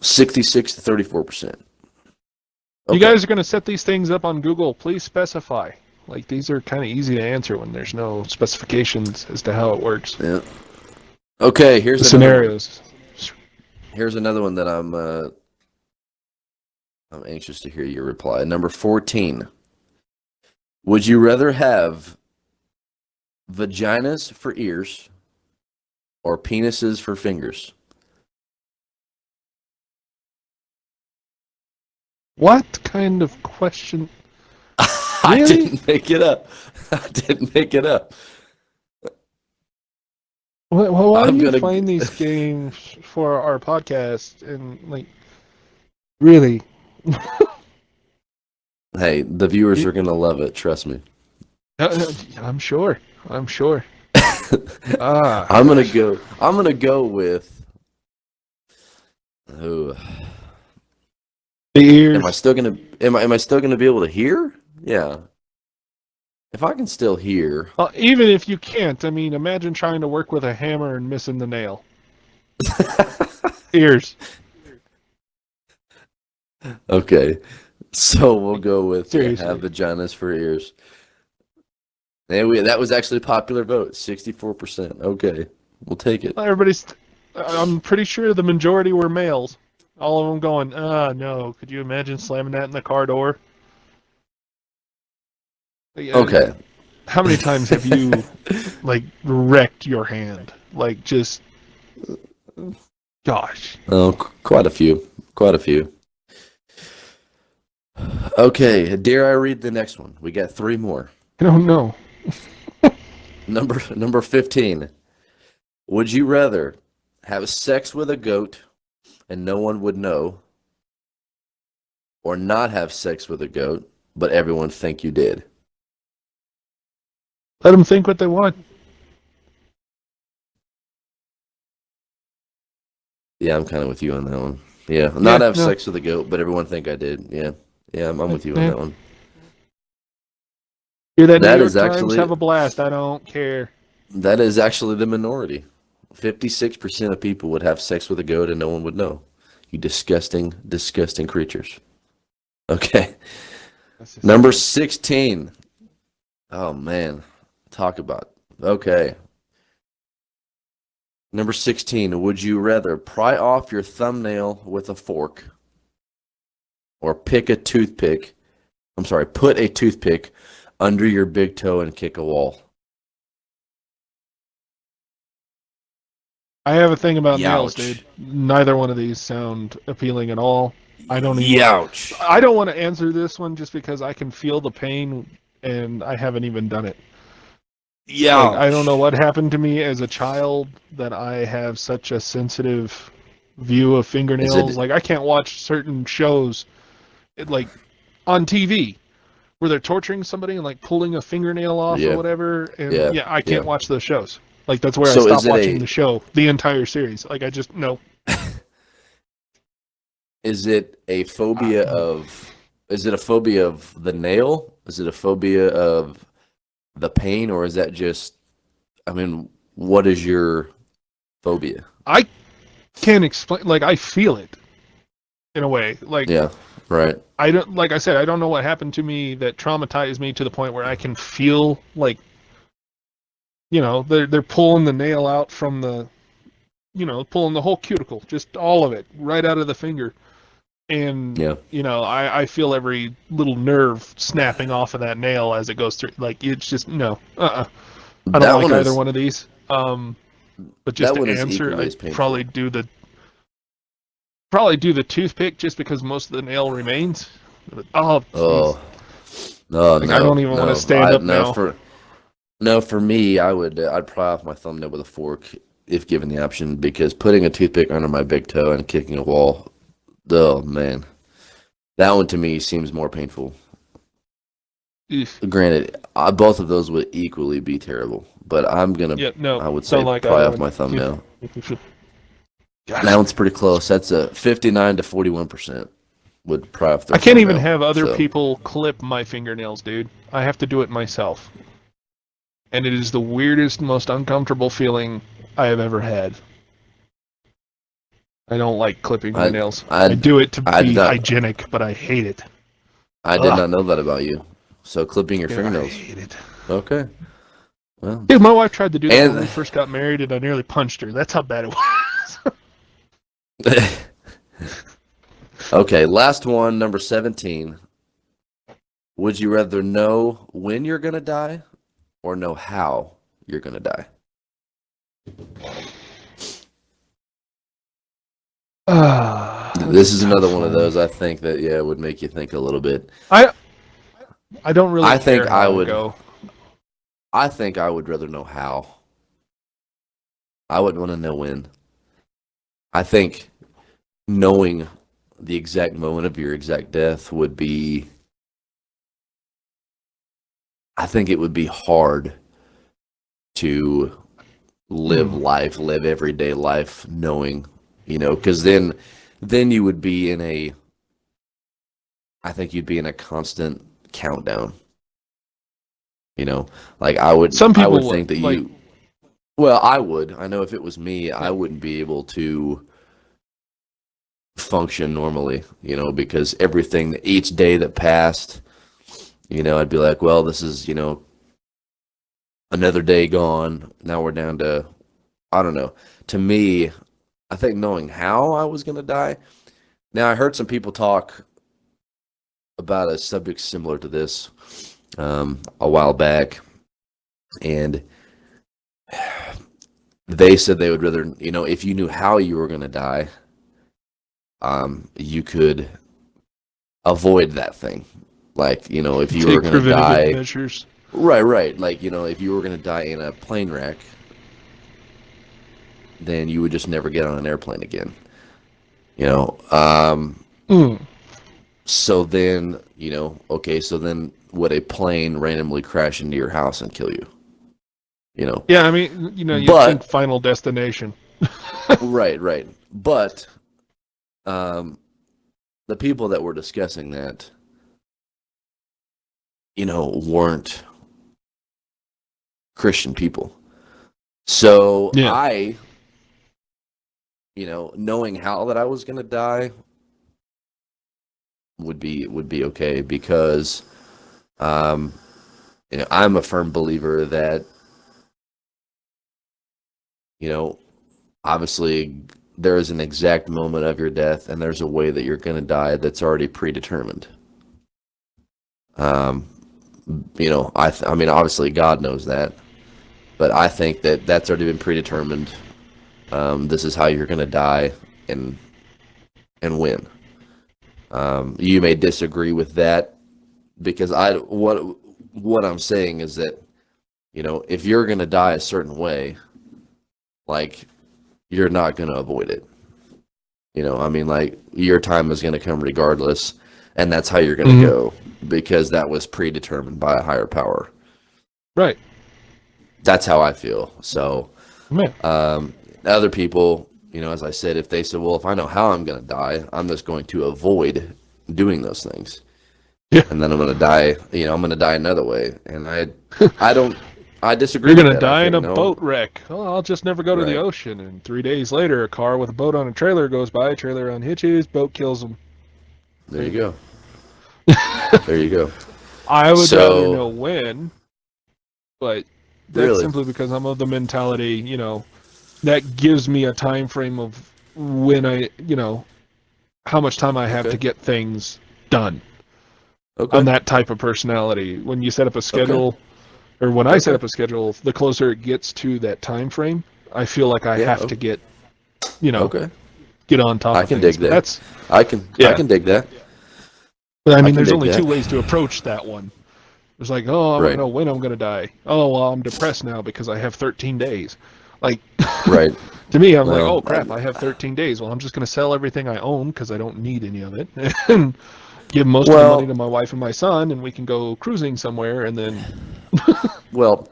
66 to 34%. You guys are going to set these things up on Google. Please specify. Like, these are kind of easy to answer when there's no specifications as to how it works. Yeah. Okay, here's The another scenarios. Here's another one that I'm anxious to hear your reply. Number 14. Would you rather have vaginas for ears or penises for fingers? What kind of question? I Really? didn't make it up. Well, why I'm do you gonna- find these games for our podcast? And, like, really? Hey, the viewers are gonna love it. Trust me. I'm sure. I'm sure. I'm gonna go with. Oh, The ears. am I still gonna be able to hear? Yeah. If I can still hear. Even if you can't, I mean, imagine trying to work with a hammer and missing the nail. Ears. Okay, so we'll go with Seriously. have vaginas for ears. And that was actually a popular vote, 64%. Okay, we'll take it. I'm pretty sure the majority were males. All of them going, no. Could you imagine slamming that in the car door? Okay. How many times have you, like, wrecked your hand? Like, just, gosh. Oh, quite a few. Okay, dare I read the next one? We got 3 more. I don't know. Number 15. Would you rather have sex with a goat and no one would know, or not have sex with a goat but everyone think you did? Let them think what they want. Yeah, I'm kind of with you on that one. Yeah, not have no. sex with a goat, but everyone think I did. Yeah, I'm with you on that one. Hear that, New That York is Times? actually Have a blast. I don't care. that is actually the minority. 56% of people would have sex with a goat and no one would know. You disgusting, disgusting creatures. Okay. Number 16. Oh, man. Talk about. Okay. Number 16. Would you rather pry off your thumbnail with a fork or put a toothpick under your big toe and kick a wall? I have a thing about nails, Youch. dude. Neither one of these sound appealing at all. I don't Youch. I don't want to answer this one just because I can feel the pain and I haven't even done it. Youch. Like, I don't know what happened to me as a child that I have such a sensitive view of fingernails. Like, I can't watch certain shows, like, on TV where they're torturing somebody and, like, pulling a fingernail off or whatever. And, I can't watch those shows. Like, that's where I stopped watching the show, the entire series. Like, I just, no. Is it a phobia of the nail? Is it a phobia of the pain, or is that just, what is your phobia? I can't explain, like, I feel it in a way. Like, yeah, right. I don't, like I said, I don't know what happened to me that traumatized me to the point where I can feel like, they're pulling the nail out from the, pulling the whole cuticle, just all of it, right out of the finger. And, I feel every little nerve snapping off of that nail as it goes through. Like, it's just, no. I don't like either one of these. But just to answer, I'd probably do the toothpick just because most of the nail remains. No, like, I don't even want to stand up now. For me, I'd pry off my thumbnail with a fork if given the option, because putting a toothpick under my big toe and kicking a wall, oh man, that one to me seems more painful. Granted, both of those would equally be terrible, but I would say pry off my thumbnail. That one's pretty close. That's a 59 to 41% would pry off their I can't even thumbnail, have other people clip my fingernails, dude. I have to do it myself. And it is the weirdest, most uncomfortable feeling I have ever had. I don't like clipping my nails. I do it to be hygienic, but I hate it. I did not know that about you. So clipping your fingernails. I hate it. Okay. Well, dude, my wife tried to do that when we first got married, and I nearly punched her. That's how bad it was. Okay, last one, number 17. Would you rather know when you're going to die or know how you're going to die? This is another one of those, I think, that would make you think a little bit. I don't really care think how I would go. I think I would rather know how. I wouldn't want to know when. I think knowing the exact moment of your exact death would be, I think it would be hard to live everyday life knowing, because then you would be I think you'd be in a constant countdown. Like I would think that I would. I know if it was me, I wouldn't be able to function normally, because each day that passed, I'd be like, well, this is, another day gone. Now we're down to, I don't know. To me, I think knowing how I was going to die. Now, I heard some people talk about a subject similar to this a while back, and they said they would rather, if you knew how you were going to die, you could avoid that thing. Like, if you were going to die, measures. Right. Like, if you were going to die in a plane wreck, then you would just never get on an airplane again. So then, okay, so then would a plane randomly crash into your house and kill you? Yeah, I mean, you think But Final Destination. right. But the people that were discussing that, weren't Christian people. So Yeah. I, knowing how that I was going to die would be okay, because I'm a firm believer that, obviously there is an exact moment of your death and there's a way that you're going to die that's already predetermined. I mean, obviously God knows that, but I think that that's already been predetermined. This is how you're going to die and when. You may disagree with that, because what I'm saying is that, if you're going to die a certain way, like, you're not going to avoid it. I mean, like, your time is going to come regardless, and that's how you're going to go, because that was predetermined by a higher power. Right. That's how I feel. So, Yeah. Other people, as I said, if they said, well, if I know how I'm going to die, I'm just going to avoid doing those things. Yeah. And then I'm going to die, I'm going to die another way. And I disagree You're with going to that. die in a no. boat wreck. Oh, I'll just never go to the Right. ocean. And 3 days later, a car with a boat on a trailer goes by, trailer unhitches, boat kills them. There you go. There you go. I would rather know when, but that's Really? simply because I'm of the mentality, that gives me a time frame of when how much time I have to get things done. Okay. I'm that type of personality. When you set up a schedule, or when I set up a schedule, the closer it gets to that time frame, I feel like I have to get, get on top I of can things. dig that. I can dig that. But I mean, there's only two ways to approach that one. It's like, oh, I want to know when I'm going to die. Oh, well, I'm depressed now because I have 13 days. Like, right. To me, I'm like, oh, crap, I have 13 days. Well, I'm just going to sell everything I own because I don't need any of it. And give most of the money to my wife and my son, and we can go cruising somewhere, and then... Well,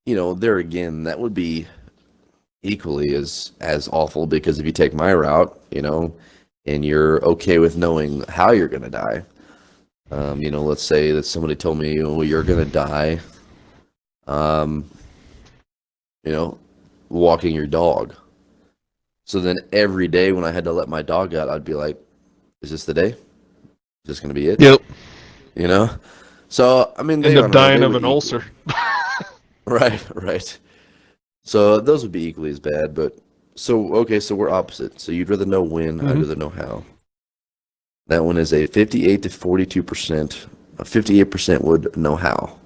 there again, that would be equally as awful, because if you take my route, and you're okay with knowing how you're going to die, let's say that somebody told me, you're going to die, walking your dog. So then every day when I had to let my dog out, I'd be like, is this the day? Is this going to be it? Yep. So, I mean, end up dying of an ulcer. Right. So those would be equally as bad, but so we're opposite. So you'd rather know when, I'd rather know how. That one is a 58 to 42%. 58% would know how.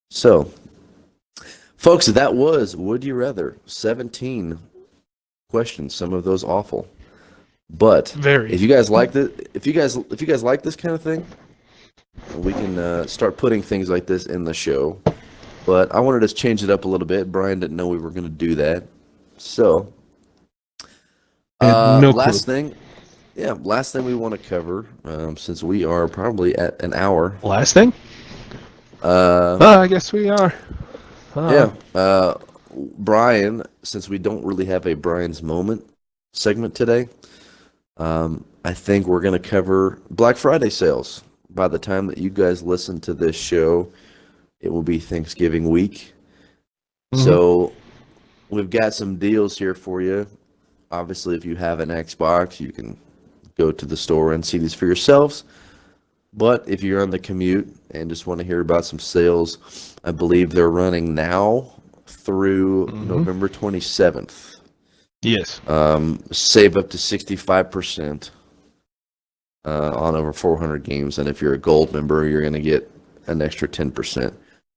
So, folks, that was Would You Rather. 17 questions, some of those awful. But if you guys like if you guys like this kind of thing, we can start putting things like this in the show. But I wanted to change it up a little bit. Brian didn't know we were going to do that. So, last thing we want to cover, since we are probably at an hour. Last thing? I guess we are. Brian, since we don't really have a Brian's Moment segment today, I think we're going to cover Black Friday sales. By the time that you guys listen to this show, it will be Thanksgiving week. So we've got some deals here for you. Obviously, if you have an Xbox, you can go to the store and see these for yourselves. But if you're on the commute and just want to hear about some sales, I believe they're running now through November 27th. Yes. Save up to 65% on over 400 games. And if you're a gold member, you're going to get an extra 10%.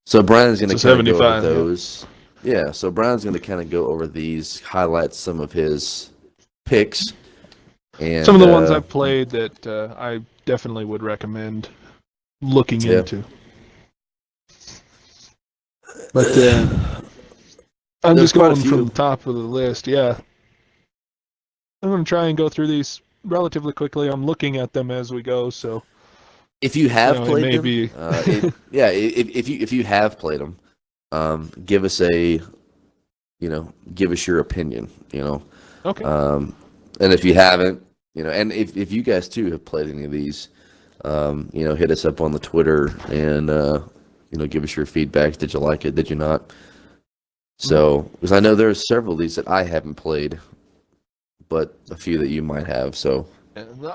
So Brian's going to kind of go over those. Yeah, so Brian's going to kind of go over these, highlight some of his picks. And some of the ones I've played that I definitely would recommend looking into. But I'm just going from the top of the list, I'm going to try and go through these relatively quickly. I'm looking at them as we go, so If you have it played may them, be. if you have played them, give us give us your opinion. Okay. And if you haven't, and if you guys too have played any of these, hit us up on the Twitter and give us your feedback. Did you like it? Did you not? So, because I know there are several of these that I haven't played, but a few that you might have. So,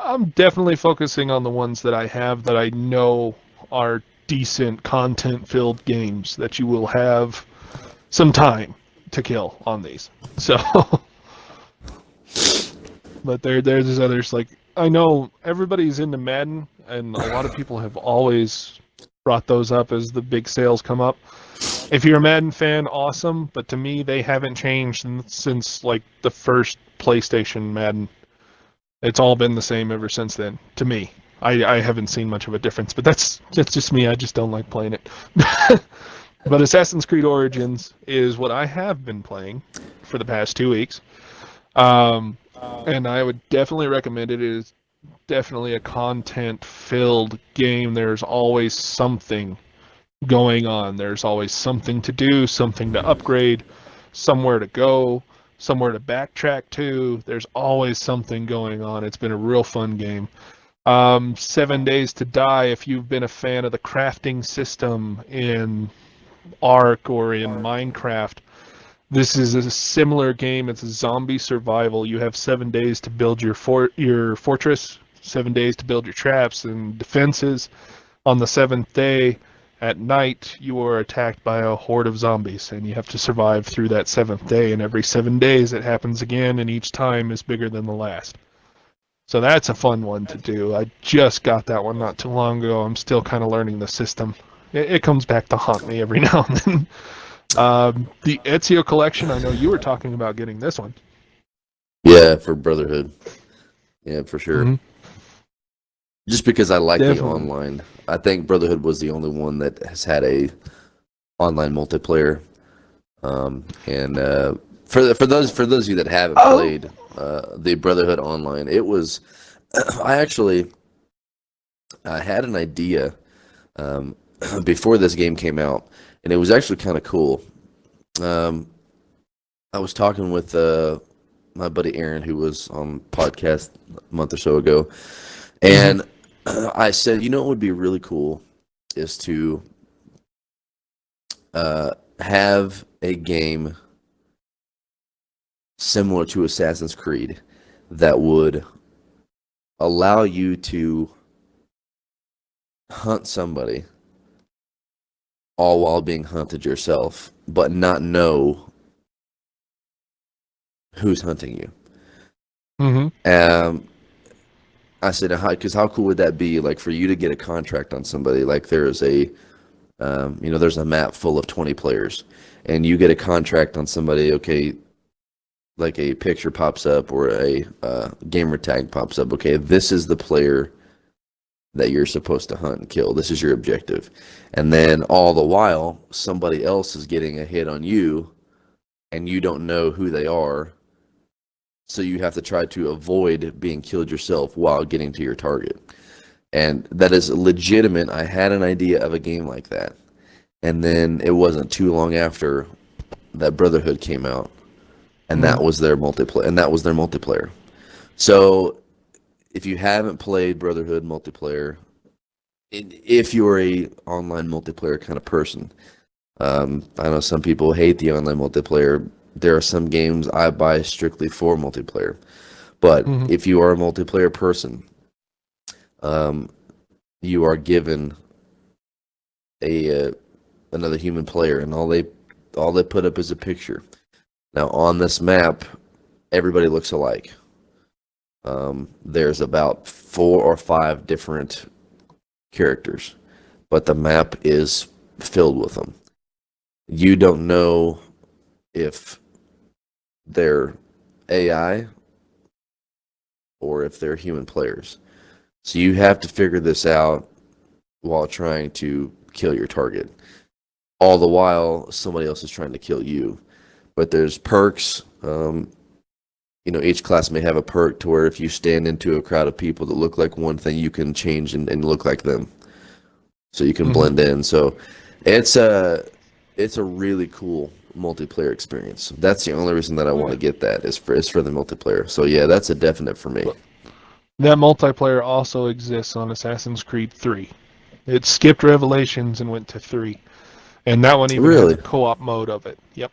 I'm definitely focusing on the ones that I have that I know are decent content-filled games that you will have some time to kill on these. So, but there's others like I know everybody's into Madden, and a lot of people have always brought those up as the big sales come up. If you're a Madden fan, awesome. But to me, they haven't changed since like the first PlayStation Madden. It's all been the same ever since then. To me, I haven't seen much of a difference. But that's just me. I just don't like playing it. But Assassin's Creed Origins is what I have been playing for the past 2 weeks. And I would definitely recommend it. It is definitely a content-filled game. There's always something going on. There's always something to do, something to upgrade, somewhere to go, somewhere to backtrack to. There's always something going on. It's been a real fun game. 7 Days to Die, if you've been a fan of the crafting system in Ark or in Minecraft, this is a similar game. It's a zombie survival. You have 7 days to build your fortress, 7 days to build your traps and defenses. On the 7th day, at night, you are attacked by a horde of zombies, and you have to survive through that 7th day. And every 7 days, it happens again, and each time is bigger than the last. So that's a fun one to do. I just got that one not too long ago. I'm still kind of learning the system. It comes back to haunt me every now and then. The Ezio collection, I know you were talking about getting this one. yeah, for Brotherhood. Yeah, for sure. Mhm. Just because I like the Definitely. online. I think Brotherhood was the only one that has had a online multiplayer. And for those of you that haven't played the Brotherhood online, it was I actually had an idea before this game came out, and it was actually kind of cool. I was talking with my buddy Aaron, who was on PodCast a month or so ago, and I said, what would be really cool is to have a game similar to Assassin's Creed that would allow you to hunt somebody all while being hunted yourself, but not know who's hunting you. I said, because how cool would that be? Like for you to get a contract on somebody, like there's there's a map full of 20 players, and you get a contract on somebody. Okay, like a picture pops up or a gamer tag pops up. Okay, this is the player that you're supposed to hunt and kill. This is your objective. And then all the while, somebody else is getting a hit on you, and you don't know who they are. So you have to try to avoid being killed yourself while getting to your target. And that is legitimate. I had an idea of a game like that. And then it wasn't too long after that Brotherhood came out. And that was their multiplayer. So if you haven't played Brotherhood multiplayer, if you're a online multiplayer kind of person, I know some people hate the online multiplayer. There are some games I buy strictly for multiplayer. But if you are a multiplayer person, you are given another human player, and all they put up is a picture. Now on this map, everybody looks alike. There's about 4 or 5 different characters, but the map is filled with them. You don't know if they're AI or if they're human players. So you have to figure this out while trying to kill your target. All the while, somebody else is trying to kill you. But there's perks. each class may have a perk to where if you stand into a crowd of people that look like one thing, you can change and look like them. So you can blend in. So it's a really cool multiplayer experience. That's the only reason that I want to get that is for the multiplayer. So yeah, that's a definite for me. That multiplayer also exists on Assassin's Creed 3. It skipped Revelations and went to 3. And that one even has a co-op mode of it. Yep.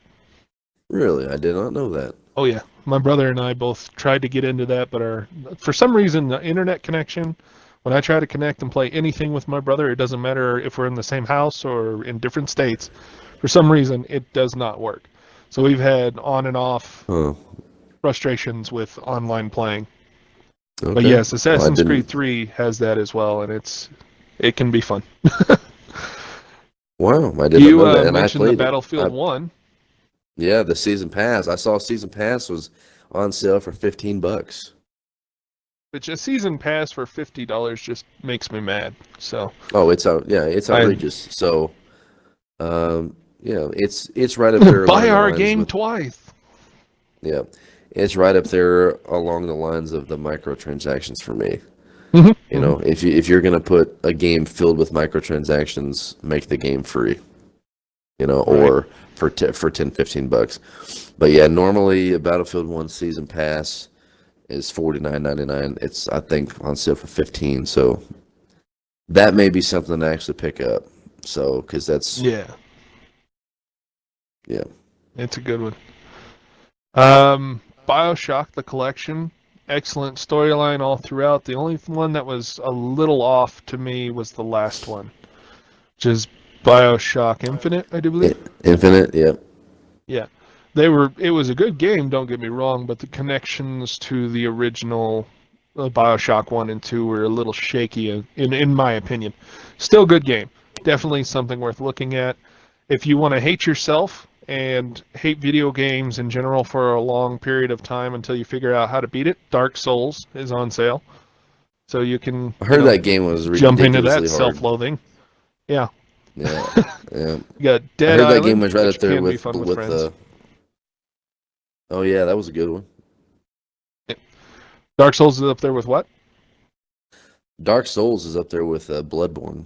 Really? I did not know that. Oh yeah. My brother and I both tried to get into that, but for some reason the internet connection, when I try to connect and play anything with my brother, it doesn't matter if we're in the same house or in different states, for some reason it does not work. So we've had on and off frustrations with online playing. Okay. But yes, Assassin's Creed 3 has that as well, and it can be fun. Wow, I didn't know that. You mentioned the Battlefield 1. Yeah, the season pass. I saw season pass was on sale for $15. Which a season pass for $50 just makes me mad. So. Oh, it's outrageous. So, it's right up there. Buy our game twice. Yeah, it's right up there along the lines of the microtransactions for me. If you're gonna put a game filled with microtransactions, make the game free. Or for $10-15. But yeah, normally a Battlefield 1 season pass is $49.99. It's I think on sale for $15. So that may be something to actually pick up. So because that's yeah, it's a good one. BioShock the collection, excellent storyline all throughout. The only one that was a little off to me was the last one, which is BioShock Infinite, I do believe. Infinite, yeah. Yeah. It was a good game, don't get me wrong, but the connections to the original BioShock 1 and 2 were a little shaky in my opinion. Still good game. Definitely something worth looking at. If you want to hate yourself and hate video games in general for a long period of time until you figure out how to beat it, Dark Souls is on sale. So you can I heard that game was jump into that hard. Self-loathing. Yeah. Yeah. You got Dead I heard Island, that game was right up there with friends. Oh yeah, that was a good one. Yeah. Dark Souls is up there with what? Dark Souls is up there with Bloodborne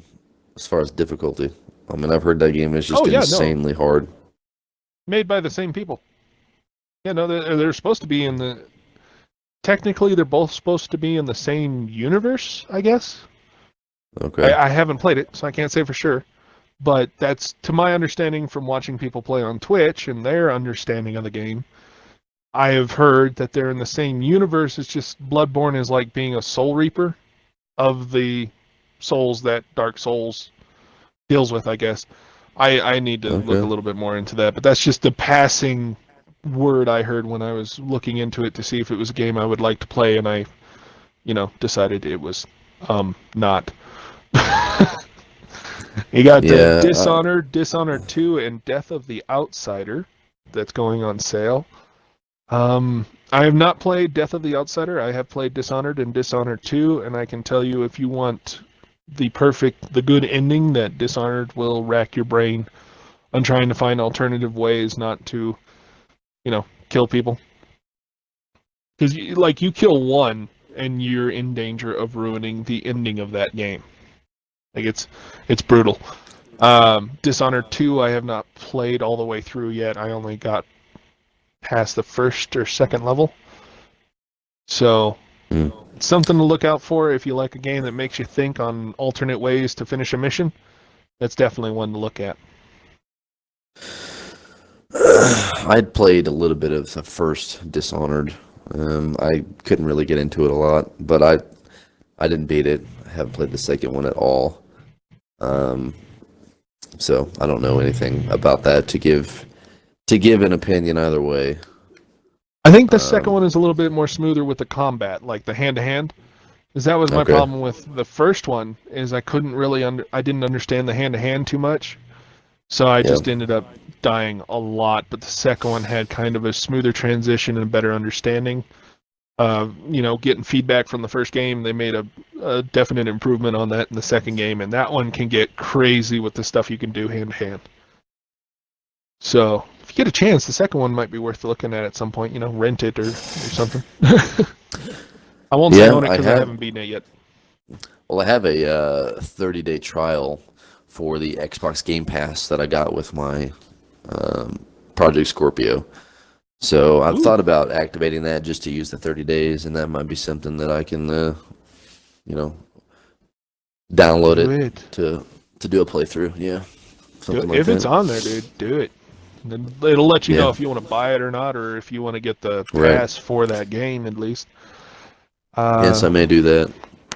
as far as difficulty. I mean, I've heard that game is just insanely hard. Made by the same people. Yeah, no, they're supposed to be in the. Technically, they're both supposed to be in the same universe, I guess. Okay. I haven't played it, so I can't say for sure. But that's, to my understanding from watching people play on Twitch and their understanding of the game, I have heard that they're in the same universe. It's just Bloodborne is like being a soul reaper of the souls that Dark Souls deals with, I guess. I need to look a little bit more into that, but that's just the passing word I heard when I was looking into it to see if it was a game I would like to play, and I, decided it was not. You got Dishonored, Dishonored 2, and Death of the Outsider that's going on sale. I have not played Death of the Outsider. I have played Dishonored and Dishonored 2, and I can tell you if you want the good ending, that Dishonored will rack your brain on trying to find alternative ways not to, kill people. Because, you kill one, and you're in danger of ruining the ending of that game. It's brutal. Dishonored 2, I have not played all the way through yet. I only got past the first or second level. So, it's something to look out for if you like a game that makes you think on alternate ways to finish a mission. That's definitely one to look at. I'd played a little bit of the first Dishonored. I couldn't really get into it a lot, but I didn't beat it. I haven't played the second one at all. So I don't know anything about that to give an opinion either way. I think the second one is a little bit more smoother with the combat, like the hand-to-hand. Because that was my problem with the first one, is I couldn't really I didn't understand the hand-to-hand too much. So I just ended up dying a lot, but the second one had kind of a smoother transition and a better understanding. Getting feedback from the first game, they made a definite improvement on that in the second game, and that one can get crazy with the stuff you can do hand-to-hand. So, if you get a chance, the second one might be worth looking at some point. Rent it or something. I won't say own it because I haven't beaten it yet. Well, I have a 30-day trial for the Xbox Game Pass that I got with my Project Scorpio. So I've thought about activating that just to use the 30 days, and that might be something that I can, download it to do a playthrough. Yeah, if it's on there, dude, do it. And then it'll let you know if you want to buy it or not, or if you want to get the pass for that game at least. Yes, I may do that.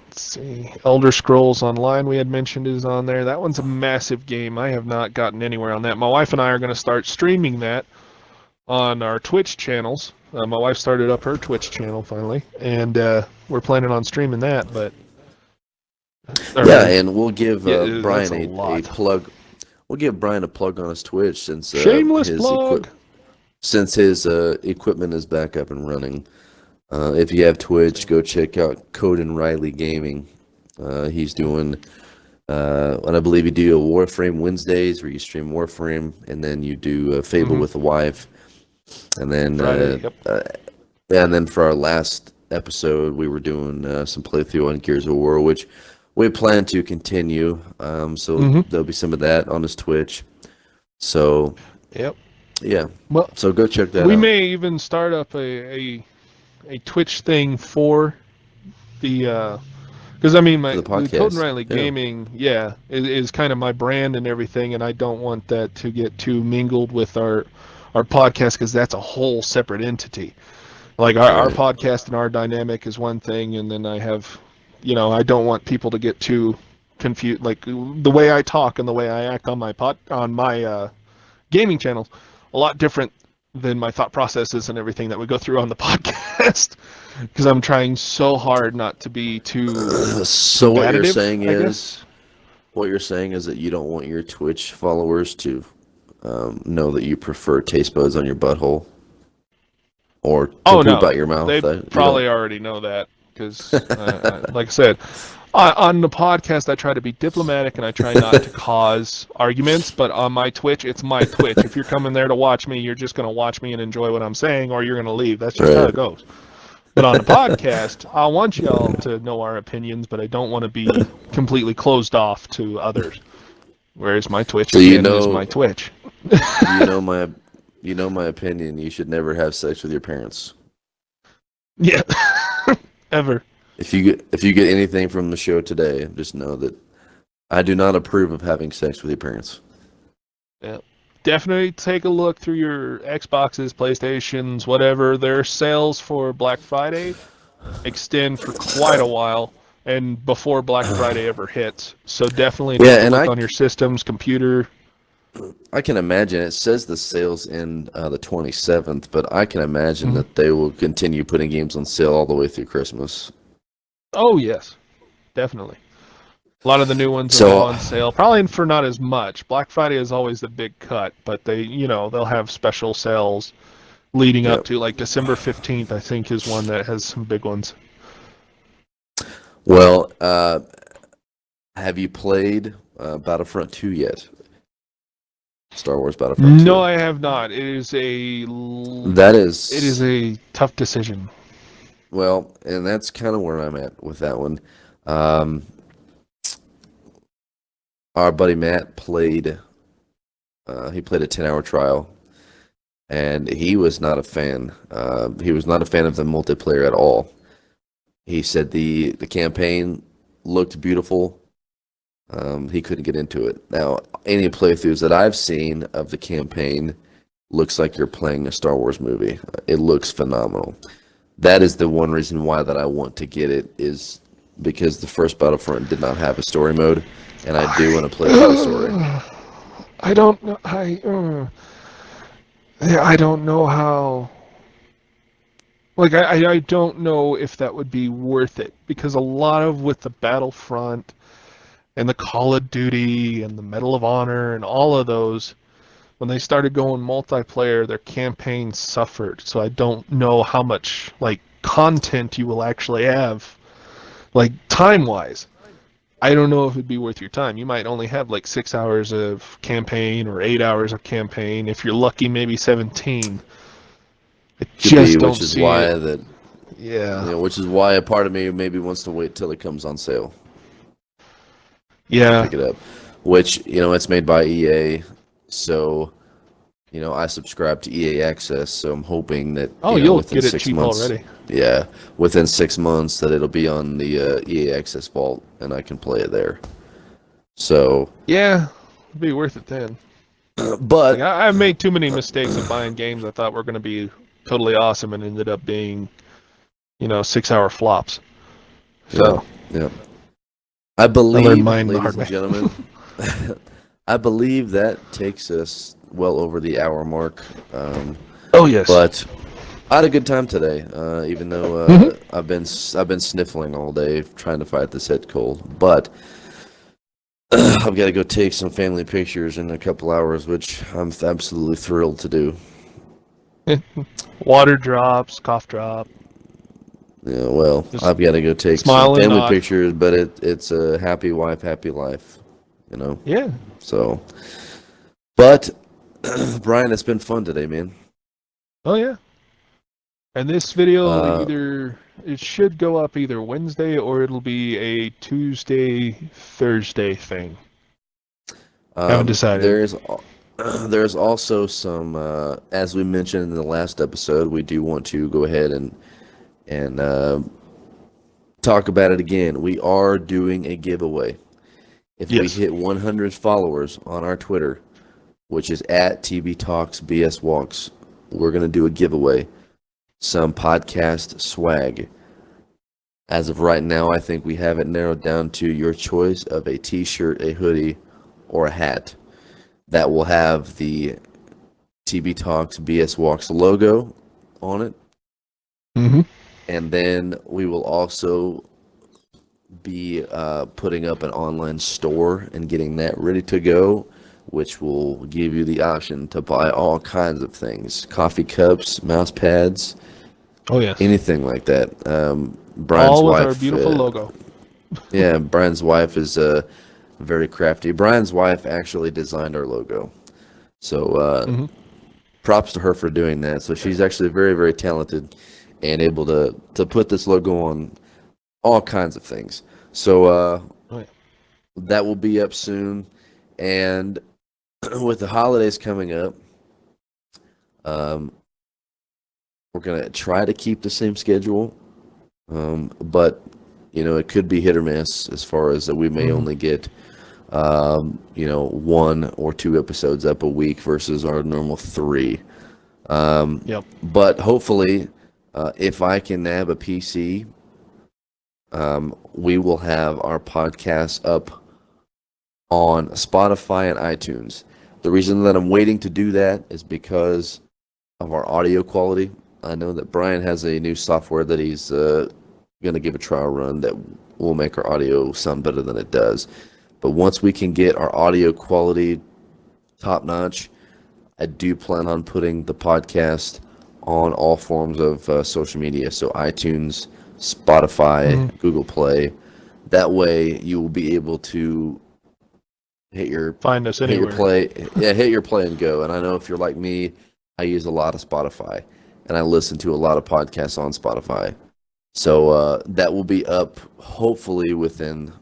Let's see. Elder Scrolls Online, we had mentioned, is on there. That one's a massive game. I have not gotten anywhere on that. My wife and I are going to start streaming that on our Twitch channels. My wife started up her Twitch channel finally, and we're planning on streaming that. But and we'll give Brian a plug. We'll give Brian a plug on his Twitch since shameless plug. Since his equipment is back up and running. If you have Twitch, go check out Code and Riley Gaming. He's doing, and I believe you do a Warframe Wednesdays where you stream Warframe, and then you do Fable with the wife, and then Friday, and then for our last episode, we were doing some playthrough on Gears of War, which we plan to continue. So there'll be some of that on his Twitch. So yeah. Well, so go check that out. We may even start up a Twitch thing for the because my the podcast. Code and Riley Gaming is kind of my brand and everything, and I don't want that to get too mingled with our podcast because that's a whole separate entity. Like our podcast and our dynamic is one thing, and then I have I don't want people to get too confused. Like the way I talk and the way I act on my gaming channels, a lot different than my thought processes and everything that we go through on the podcast, because I'm trying so hard not to be too. So what you're saying is that you don't want your Twitch followers to know that you prefer taste buds on your butthole, or to poop out your mouth. They probably already know that because, like I said. On the podcast, I try to be diplomatic and I try not to cause arguments, but on my Twitch, it's my Twitch. If you're coming there to watch me, you're just going to watch me and enjoy what I'm saying, or you're going to leave. That's just how it goes. But on the podcast, I want y'all to know our opinions, but I don't want to be completely closed off to others. Whereas my Twitch is my Twitch. you know my opinion. You should never have sex with your parents. Yeah, ever. If you get anything from the show today, just know that I do not approve of having sex with your parents. Yeah, definitely take a look through your Xboxes, PlayStations, whatever. Their sales for Black Friday extend for quite a while, and before Black Friday ever hits. So definitely look on your systems, computer. I can imagine it says the sales end the 27th, but I can imagine that they will continue putting games on sale all the way through Christmas. Oh, yes. Definitely. A lot of the new ones are on sale. Probably for not as much. Black Friday is always the big cut, but they'll have special sales leading up to, like, December 15th, I think, is one that has some big ones. Well, have you played Battlefront 2 yet? Star Wars Battlefront 2? No, I have not. It is a tough decision. Well, and that's kind of where I'm at with that one. Our buddy Matt played a 10-hour trial, and he was not a fan. He was not a fan of the multiplayer at all. He said the campaign looked beautiful. He couldn't get into it. Now, any playthroughs that I've seen of the campaign looks like you're playing a Star Wars movie. It looks phenomenal. That is the one reason why that I want to get it, is because the first Battlefront did not have a story mode, and I do want to play the story. I don't know. I don't know how. Like, I don't know if that would be worth it, because a lot of with the Battlefront and the Call of Duty and the Medal of Honor and all of those, when they started going multiplayer, their campaign suffered. So I don't know how much, like, content you will actually have, like, time-wise. I don't know if it'd be worth your time. You might only have like 6 hours of campaign or 8 hours of campaign. If you're lucky, maybe 17. I just don't which is see why it. that Yeah. which is why a part of me maybe wants to wait till it comes on sale. Yeah. Pick it up. Which, it's made by EA, so I subscribe to EA Access, so I'm hoping that You'll within get it 6 cheap months. already. Yeah, within 6 months that it'll be on the EA Access vault and I can play it there. So Yeah, it'd be worth it then. but I've made too many mistakes of buying games I thought were going to be totally awesome and ended up being, 6-hour flops. So yeah. I believe, learned mine the ladies hard and way. gentlemen, I believe that takes us well over the hour mark. Oh yes. But I had a good time today, even though I've been sniffling all day trying to fight this head cold. But I've got to go take some family pictures in a couple hours, which I'm absolutely thrilled to do. Water drops, cough drop. Yeah, well, Just I've got to go take some smile and family nod. pictures, but it's a happy wife, happy life, Yeah. So, but Brian, it's been fun today, man. Oh yeah. And this video Uh, it should go up either Wednesday or it'll be a Tuesday, Thursday thing. Haven't decided. There's also some, as we mentioned in the last episode, we do want to go ahead and talk about it again. We are doing a giveaway. If we hit 100 followers on our Twitter, which is at TB Talks BS Walks, we're going to do a giveaway. Some podcast swag. As of right now, I think we have it narrowed down to your choice of a t-shirt, a hoodie, or a hat that will have the TB Talks BS Walks logo on it. Mm-hmm. And then we will also be putting up an online store and getting that ready to go, which will give you the option to buy all kinds of things. Coffee cups, mouse pads. Oh yes. Anything like that. Brian's all with wife, our beautiful logo. Yeah, Brian's wife is very crafty. Brian's wife actually designed our logo. So props to her for doing that. So she's actually very, very talented and able to put this logo on all kinds of things. So that will be up soon. And with the holidays coming up, we're going to try to keep the same schedule. But, it could be hit or miss as far as that we may only get, 1 or 2 episodes up a week versus our normal 3. But hopefully, if I can nab a PC, we will have our podcast up on Spotify and iTunes. The reason that I'm waiting to do that is because of our audio quality. I know that Brian has a new software that he's going to give a trial run that will make our audio sound better than it does. But once we can get our audio quality top notch, I do plan on putting the podcast on all forms of social media. So iTunes, Spotify, Google Play. That way you will be able to find us anywhere. Hit your play and go. And I know if you're like me, I use a lot of Spotify and I listen to a lot of podcasts on Spotify. So that will be up hopefully within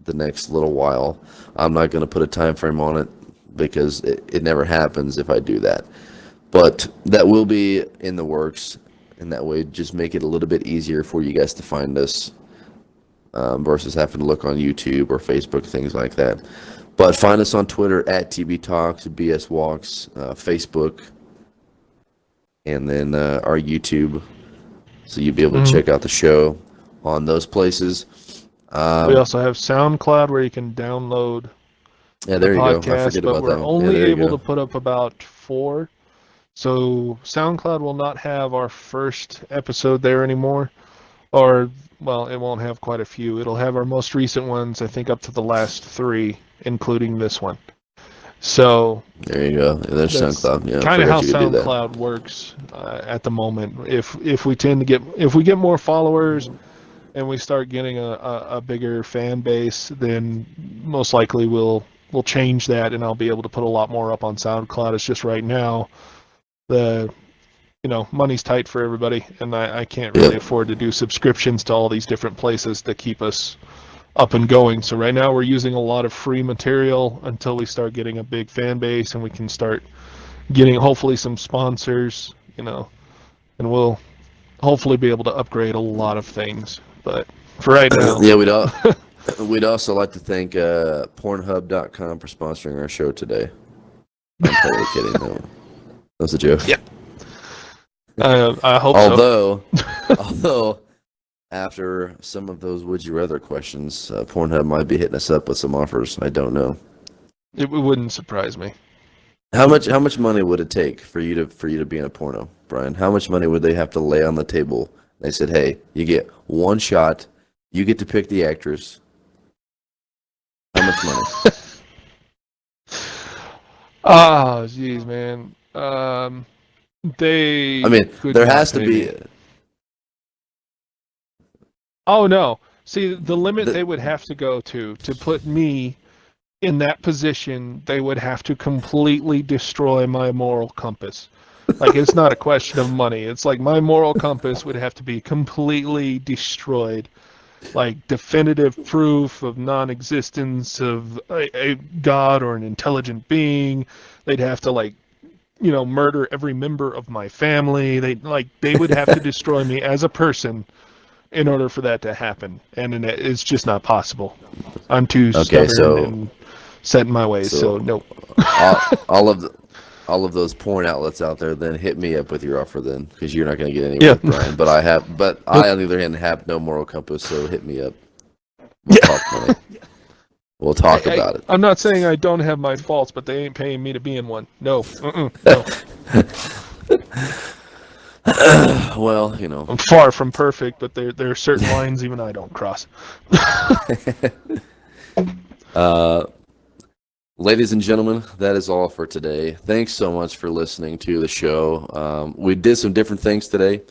the next little while. I'm not going to put a time frame on it because it never happens if I do that. But that will be in the works, and that way just make it a little bit easier for you guys to find us versus having to look on YouTube or Facebook, things like that. But find us on Twitter at TB Talks, BS Walks, Facebook, and then our YouTube. So you'll be able to check out the show on those places. We also have SoundCloud where you can download there you podcast, go. I forget but about we're that. only able to put up about 4. So SoundCloud will not have our first episode there anymore. Or, well, it won't have quite a few. It'll have our most recent ones, I think up to the last 3, including this one. So there you go. There's SoundCloud. Yeah, kind of how SoundCloud works at the moment. If we get more followers and we start getting a bigger fan base, then most likely we'll change that, and I'll be able to put a lot more up on SoundCloud. It's just right now the money's tight for everybody, and I can't really afford to do subscriptions to all these different places to keep us up and going. So right now we're using a lot of free material until we start getting a big fan base, and we can start getting hopefully some sponsors, and we'll hopefully be able to upgrade a lot of things. But for right now, we'd also like to thank Pornhub.com for sponsoring our show today. I'm totally kidding. No, that was a joke. Yeah. I hope Although, after some of those would you rather questions, Pornhub might be hitting us up with some offers. I don't know. It wouldn't surprise me. How much money would it take for you to be in a porno, Brian? How much money would they have to lay on the table? They said, "Hey, you get one shot. You get to pick the actress." How much money? Oh, jeez, man. There has to be. Oh no! See, the limit they would have to go to put me in that position, they would have to completely destroy my moral compass. Like, it's not a question of money. It's like my moral compass would have to be completely destroyed. Like, definitive proof of non-existence of a god or an intelligent being. They'd have to, murder every member of my family. They would have to destroy me as a person in order for that to happen. And it's just not possible. I'm too stubborn and set in my ways, so nope. all of those porn outlets out there, then hit me up with your offer then, because you're not going to get anywhere with Brian. But I on the other hand have no moral compass, so hit me up. We'll talk money. We'll talk about it. I'm not saying I don't have my faults, but they ain't paying me to be in one. No. No. Well, I'm far from perfect, but there are certain lines even I don't cross. Ladies and gentlemen, that is all for today. Thanks so much for listening to the show. We did some different things today.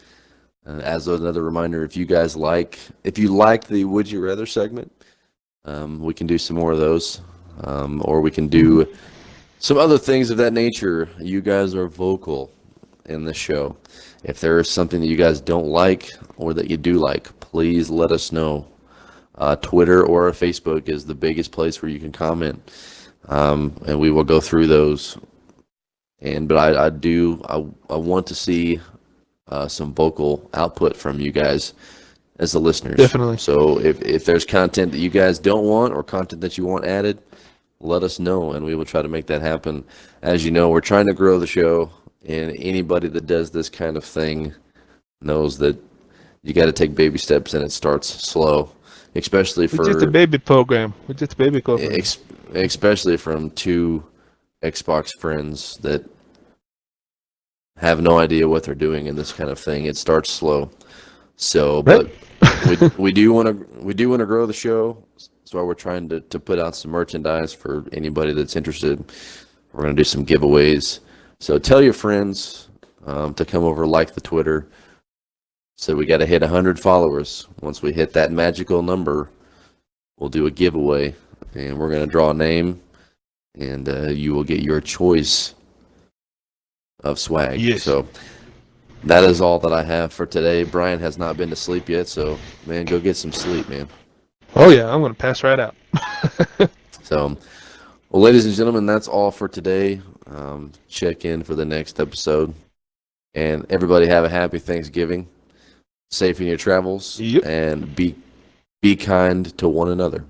As another reminder, if you liked the Would You Rather segment, we can do some more of those, or we can do some other things of that nature. You guys are vocal in the show. If there is something that you guys don't like or that you do like, please let us know. Twitter or Facebook is the biggest place where you can comment, and we will go through those. But I want to see some vocal output from you guys as the listeners. Definitely. So if there's content that you guys don't want or content that you want added, let us know, and we will try to make that happen. As you know, we're trying to grow the show, and anybody that does this kind of thing knows that you got to take baby steps, and it starts slow, especially for... We did the baby program. Especially from two Xbox friends that have no idea what they're doing in this kind of thing. It starts slow. So, but we do want to grow the show. That's why we're trying to put out some merchandise for anybody that's interested. We're going to do some giveaways. So tell your friends to come over, like the Twitter. So we got to hit 100 followers. Once we hit that magical number, we'll do a giveaway, and we're going to draw a name, and you will get your choice of swag. Yes. So that is all that I have for today. Brian has not been to sleep yet, so, man, go get some sleep, man. Oh, yeah, I'm going to pass right out. So, well, ladies and gentlemen, that's all for today. Check in for the next episode. And everybody have a happy Thanksgiving. Safe in your travels. Yep. And be kind to one another.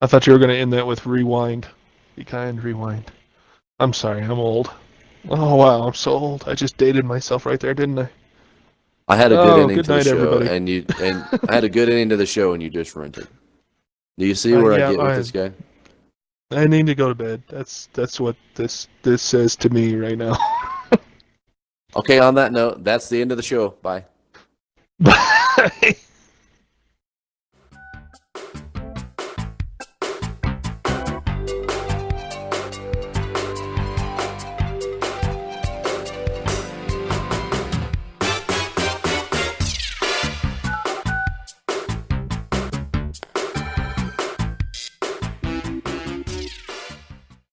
I thought you were going to end that with rewind. Be kind, rewind. I'm sorry, I'm old. Oh, wow, I'm so old. I just dated myself right there, didn't I? I had a good ending to the show, everybody. and I had a good ending to the show, and you just ruined it. Do you see where I get with this guy? I need to go to bed. That's what this says to me right now. Okay, on that note, that's the end of the show. Bye. Bye.